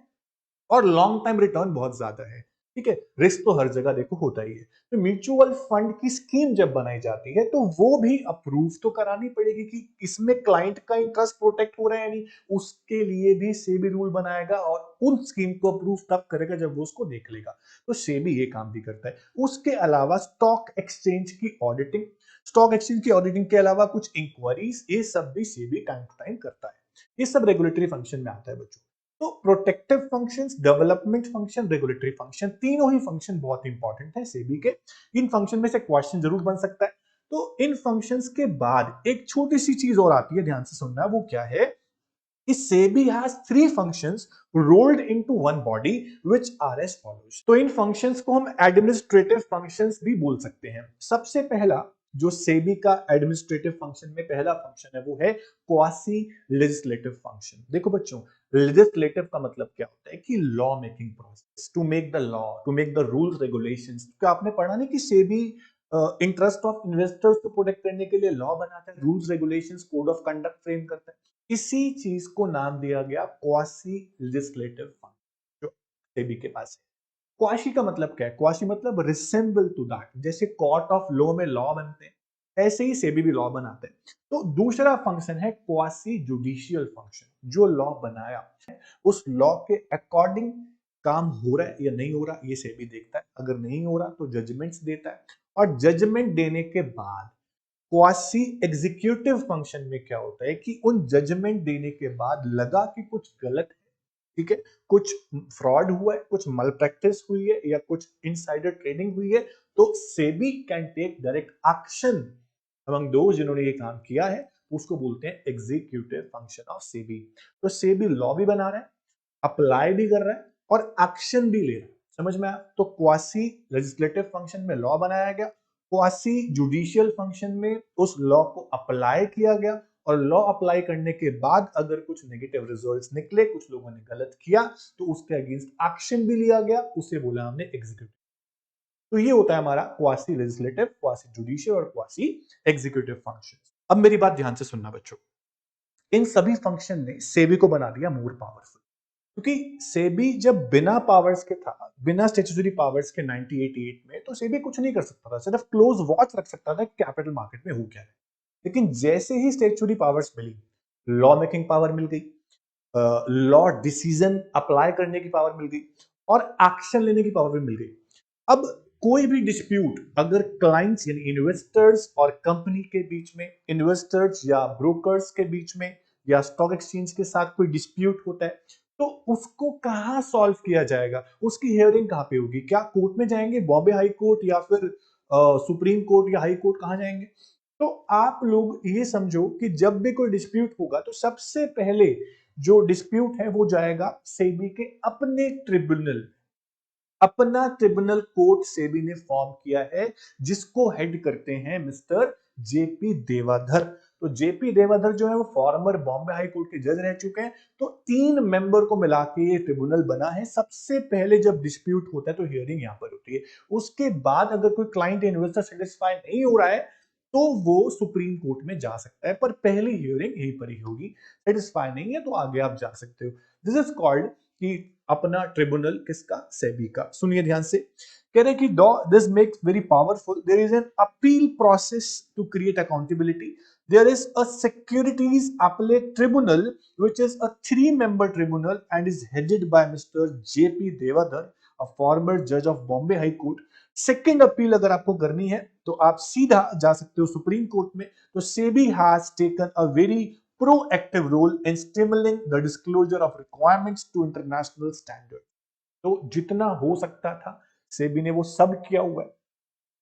और लॉन्ग टाइम रिटर्न बहुत ज्यादा है। ठीक है, रिस्क तो हर जगह देखो होता ही है। तो म्यूचुअल फंड की स्कीम जब बनाई जाती है तो वो भी अप्रूव तो करानी पड़ेगी कि इसमें क्लाइंट का इंटरेस्ट प्रोटेक्ट हो रहा है या नहीं। उसके लिए भी सेबी रूल बनाएगा और उन स्कीम को अप्रूव तब करेगा जब वो उसको देख लेगा। तो सेबी ये काम भी करता है। उसके अलावा स्टॉक एक्सचेंज की ऑडिटिंग, स्टॉक एक्सचेंज की ऑडिटिंग के अलावा कुछ इंक्वायरीज, ये सब भी सेबी टाइम टू टाइम करता है। ये सब रेगुलेटरी फंक्शन में आता है बच्चों। तो protective functions, development function, regulatory function, तीनों ही फंक्शन बहुत इंपॉर्टेंट है सेबी के। इन फंक्शन में से क्वेश्चन जरूर बन सकता है। तो इन फंक्शंस के बाद एक छोटी सी चीज और आती है, ध्यान से सुनना, वो क्या है कि SEBI has three functions rolled into one body which are as follows। तो इन functions को हम एडमिनिस्ट्रेटिव functions भी बोल सकते हैं। सबसे पहला जो सेबी का एडमिनिस्ट्रेटिव फंक्शन में पहला फंक्शन है वो है क्वासी लेजिस्लेटिव फंक्शन। देखो बच्चों, लेजिस्लेटिव का मतलब क्या होता है कि law making process, to make the law, to make the rules regulations. क्या आपने पढ़ा नहीं कि सेबी इंटरेस्ट ऑफ इन्वेस्टर्स को प्रोटेक्ट करने के लिए लॉ बनाता है, rules regulations, code of conduct frame करता है। इसी चीज को नाम दिया गया क्वासी लेजिस्लेटिव फंक्शन जो सेबी के पास है। क्वाशी का मतलब क्या है? क्वाशी मतलब रिसेंबल टू दैट। जैसे कोर्ट ऑफ लॉ में लॉ बनते हैं, ऐसे ही सेबी भी लॉ बनाते हैं। तो दूसरा फंक्शन है क्वासी जुडिशियल फंक्शन। जो लॉ बनाया उस लॉ के अकॉर्डिंग काम हो रहा है या नहीं हो रहा, ये सेबी देखता है। अगर नहीं हो रहा तो जजमेंट्स देता है, और जजमेंट देने के बाद क्वासी एग्जीक्यूटिव फंक्शन में क्या होता है कि उन जजमेंट देने के बाद लगा कि कुछ गलत है, ठीक है, कुछ फ्रॉड हुआ है, कुछ मल प्रैक्टिस हुई है या कुछ इनसाइडर ट्रेडिंग हुई है, तो SEBI can take direct action among those जिन्होंने ये काम किया है। उसको बोलते हैं एग्जीक्यूटिव फंक्शन ऑफ सेबी। तो सेबी लॉ भी बना रहा है, अप्लाई भी कर रहा है और एक्शन भी ले रहा है। समझ में आया? तो क्वासी लेजिस्लेटिव फंक्शन में लॉ बनाया गया, क्वासी जुडिशियल फंक्शन में उस लॉ को अप्लाई किया गया, और लॉ अप्लाई करने के बाद अगर कुछ नेगेटिव रिजल्ट्स निकले, कुछ लोगों ने गलत किया, तो उसके अगेंस्ट एक्शन भी लिया गया, उसे बोला हमने एग्जीक्यूटिव। तो ये होता है हमारा क्वासी लेजिस्लेटिव, क्वासी जुडिशियल और क्वासी एग्जीक्यूटिव फंक्शन। अब मेरी बात ध्यान से सुनना बच्चों, इन सभी फंक्शन ने सेबी को बना दिया मोर पावरफुल। क्योंकि सेबी जब बिना पावर्स के था, बिना स्टैट्यूटरी पावर्स के 1988 में, तो सेबी कुछ नहीं कर सकता था, सिर्फ क्लोज वॉच रख सकता था कि कैपिटल मार्केट में हो क्या है। लेकिन जैसे ही स्टैट्यूटरी पावर्स मिली, लॉ मेकिंग पावर मिल गई, लॉ डिसीजन अप्लाई करने की पावर मिल गई, और एक्शन लेने की पावर भी मिल गई। अब कोई भी डिस्प्यूट अगर क्लाइंट्स यानी इन्वेस्टर्स और कंपनी के बीच में, इन्वेस्टर्स या ब्रोकर्स के बीच में, या स्टॉक एक्सचेंज के साथ कोई डिस्प्यूट होता है, तो उसको कहां सॉल्व किया जाएगा, उसकी हियरिंग कहां पे होगी? क्या कोर्ट में जाएंगे, बॉम्बे हाई कोर्ट या फिर सुप्रीम कोर्ट या हाई कोर्ट, कहां जाएंगे? तो आप लोग ये समझो कि जब भी कोई डिस्प्यूट होगा तो सबसे पहले जो डिस्प्यूट है वो जाएगा सेबी के अपने ट्रिब्यूनल। अपना ट्रिब्यूनल कोर्ट सेबी ने फॉर्म किया है, जिसको हेड करते हैं मिस्टर जेपी देवाधर। तो जेपी देवाधर जो है वो फॉर्मर बॉम्बे हाई कोर्ट के जज रह चुके हैं। तो 3 मेंबर को मिला के ये ट्रिब्यूनल बना है। सबसे पहले जब डिस्प्यूट होता है तो हियरिंग यहां पर होती है। उसके बाद अगर कोई क्लाइंट इन्वेस्टर सेटिस्फाई नहीं हो रहा है तो वो सुप्रीम कोर्ट में जा सकता है, पर पहली हियरिंग यहीं पर ही होगी। सेटिस्फाई नहीं है तो आगे आप जा सकते हो। दिस इज कॉल्ड कि अपना ट्रिब्यूनल किसका? सेबी का। सुनिए ध्यान से, कह रहे कि this makes very powerful, there is an appeal process to create accountability, there is a securities appellate tribunal which is a 3-member tribunal and is headed by Mr. JP Devadhar, a former judge of Bombay High Court। Second appeal अगर आपको करनी है तो आप सीधा जा सकते हो सुप्रीम कोर्ट में। तो SEBI has taken a very proactive role in stimulating the disclosure of requirements to international standard। तो जितना हो सकता था सेबी ने वो सब किया हुआ है,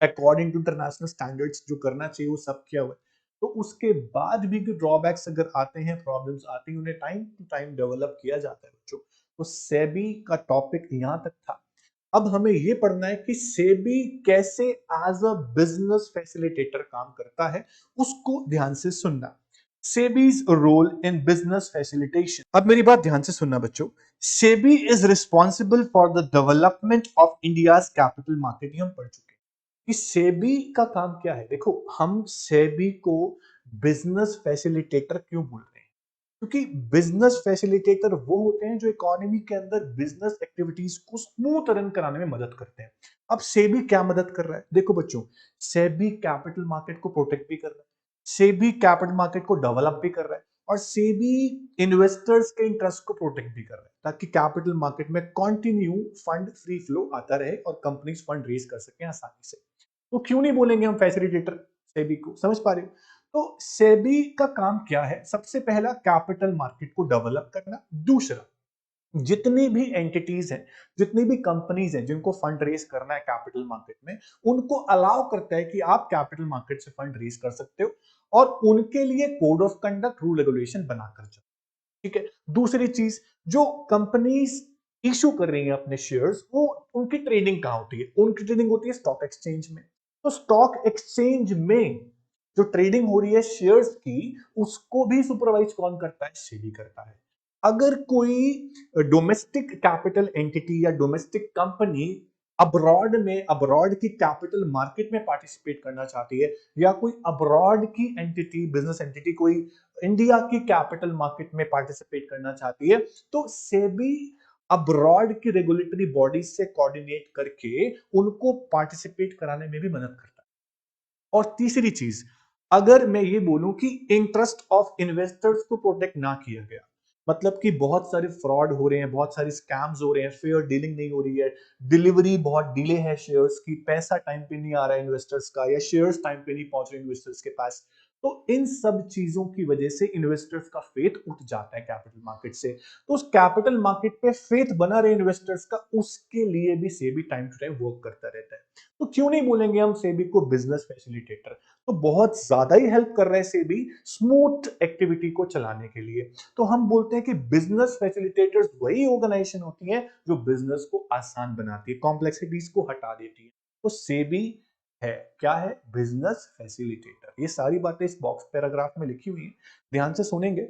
अकॉर्डिंग टू इंटरनेशनल स्टैंडर्ड्स जो करना चाहिए वो सब किया हुआ है। तो उसके बाद भी ड्रॉबैक्स अगर आते हैं, प्रॉब्लम्स आती हैं, उन्हें टाइम टू टाइम डेवलप किया जाता है बच्चों। तो सेबी का टॉपिक यहां तक था। अब हमें यह पढ़ना है कि सेबी कैसे एज अ बिजनेस फैसिलिटेटर काम करता है, उसको ध्यान से सुनना। SEBI's role in business facilitation. अब मेरी बात ध्यान से सुनना बच्चों। SEBI is responsible for the development of India's capital market. हम पढ़ चुके हैं कि सेबी का काम क्या है। देखो, हम सेबी को बिजनेस फैसिलिटेटर क्यों बोल रहे हैं? क्योंकि बिजनेस फैसिलिटेटर वो होते हैं जो इकोनॉमी के अंदर बिजनेस एक्टिविटीज को स्मूथ रन कराने में मदद करते हैं। अब सेबी क्या मदद कर रहा है? देखो बच्चों, सेबी कैपिटल मार्केट को प्रोटेक्ट भी कर रहा है, सेबी कैपिटल मार्केट को डेवलप भी कर रहा है, और सेबी इन्वेस्टर्स के इंटरेस्ट को प्रोटेक्ट भी कर रहा है, ताकि कैपिटल मार्केट में कंटिन्यू फंड फ्री फ्लो आता रहे और कंपनीज फंड रेज कर सकें आसानी से। तो क्यों नहीं बोलेंगे हम फैसिलिटेटर सेबी को? समझ पा रहे हो? तो सेबी का काम क्या है? सबसे पहला, कैपिटल मार्केट को डेवलप करना। दूसरा, जितनी भी एंटिटीज हैं, जितनी भी कंपनीज हैं जिनको फंड रेज करना है कैपिटल मार्केट में, उनको अलाउ करता है कि आप कैपिटल मार्केट से फंड रेज कर सकते हो, और उनके लिए code of conduct, rule regulation बनाकर चलो। ठीक है। दूसरी चीज, जो कंपनीज इशू कर रही हैं अपने शेयर्स, वो उनकी ट्रेडिंग कहां होती है? उनकी ट्रेडिंग होती है स्टॉक एक्सचेंज में। तो स्टॉक एक्सचेंज में जो ट्रेडिंग हो रही है शेयर्स की, उसको भी सुपरवाइज कौन करता है? सेबी करता है। अगर कोई डोमेस्टिक कैपिटल एंटिटी या डोमेस्टिक कंपनी अब्रॉड की कैपिटल मार्केट में पार्टिसिपेट करना चाहती है, या कोई अब्रॉड की एंटिटी, बिजनेस एंटिटी कोई इंडिया की कैपिटल मार्केट में पार्टिसिपेट करना चाहती है, तो सेबी अब्रॉड की रेगुलेटरी बॉडीज से कोऑर्डिनेट करके उनको पार्टिसिपेट कराने में भी मदद करता है। और तीसरी चीज, अगर मैं ये बोलूं कि इंटरेस्ट ऑफ इन्वेस्टर्स को प्रोटेक्ट ना किया गया, मतलब कि बहुत सारे फ्रॉड हो रहे हैं, बहुत सारे स्कैम्स हो रहे हैं, फेयर डीलिंग नहीं हो रही है, डिलीवरी बहुत डिले है शेयर्स की, पैसा टाइम पे नहीं आ रहा है इन्वेस्टर्स का, या शेयर्स टाइम पे नहीं पहुंच रहे इन्वेस्टर्स के पास, तो इन सब चीजों की वजह से इन्वेस्टर्स का फेथ उठ जाता है कैपिटल मार्केट से। तो उस कैपिटल मार्केट पे फेथ बना रहे इन्वेस्टर्स का, उसके लिए भी SEBI time to time work करता रहता है। तो क्यों नहीं बोलेंगे हम सेबी को बिजनेस फैसिलिटेटर? तो बहुत ज्यादा ही हेल्प कर रहा है सेबी स्मूथ एक्टिविटी को चलाने के लिए। तो हम बोलते हैं कि बिजनेस फैसिलिटेटर्स वही ऑर्गेनाइजेशन होती है जो बिजनेस को आसान बनाती है, कॉम्प्लेक्सिटीज को हटा देती है। तो सेबी है, क्या है? Business facilitator. ये सारी बातें इस बॉक्स पैराग्राफ में लिखी हुई है, ध्यान से सुनेंगे।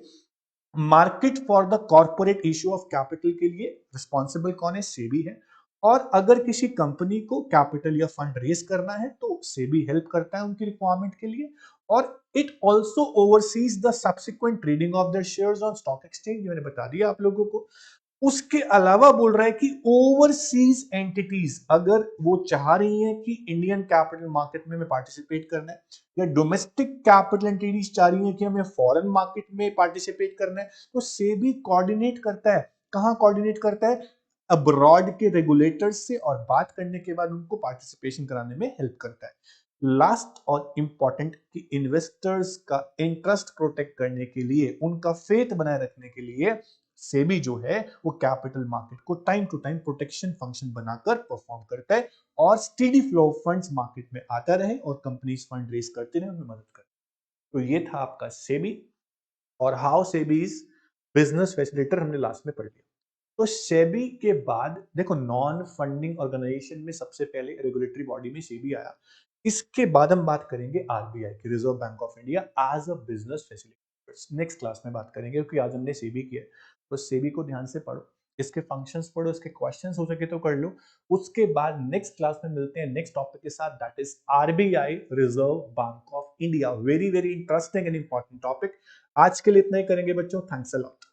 Market for the corporate issue of capital के लिए रिस्पॉन्सिबल कौन है? सेबी है। और अगर किसी कंपनी को कैपिटल या फंड रेज करना है तो सेबी हेल्प करता है उनकी रिक्वायरमेंट के लिए। और it also overseas the subsequent trading of the shares on stock exchange, मैंने बता दिया आप लोगों को। उसके अलावा बोल रहा है कि ओवरसीज एंटिटीज अगर वो चाह रही हैं कि इंडियन कैपिटल मार्केट में हमें पार्टिसिपेट करना है, या डोमेस्टिक कैपिटल एंटिटीज चाह रही हैं कि हमें फॉरेन मार्केट में पार्टिसिपेट करना है, तो सेबी कोऑर्डिनेट करता है। कहां कोऑर्डिनेट करता है? अब्रॉड के रेगुलेटर्स से, और बात करने के बाद उनको पार्टिसिपेशन कराने में हेल्प करता है। लास्ट और इंपॉर्टेंट, कि इन्वेस्टर्स का इंटरेस्ट प्रोटेक्ट करने के लिए, उनका फेथ बनाए रखने के लिए, सेबी जो है वो कैपिटल मार्केट को time to time protection function बनाकर परफॉर्म करता है, और steady flow of funds market में आता रहे और कंपनीज फंड रेज करते रहे, उन्हें मदद करे। तो ये था आपका सेबी, और how SEBI is business facilitator हमने लास्ट में पढ़ लिया। तो सेबी के बाद देखो, नॉन फंडिंग ऑर्गेनाइजेशन में सबसे पहले रेगुलेटरी बॉडी में सेबी आया। इसके बाद हम बात करेंगे आरबीआई की, Reserve Bank of India, as a business facilitator. Next class में बात करेंगे, क्योंकि आज हमने सेबी किया है। तो सेबी को ध्यान से पढ़ो, इसके फंक्शंस पढ़ो, इसके क्वेश्चंस हो सके तो कर लो। उसके बाद नेक्स्ट क्लास में मिलते हैं नेक्स्ट टॉपिक के साथ, that is RBI, reserve Bank of India. Very very interesting and important topic. आज के लिए इतना ही करेंगे बच्चों, थैंक्स अ लॉट।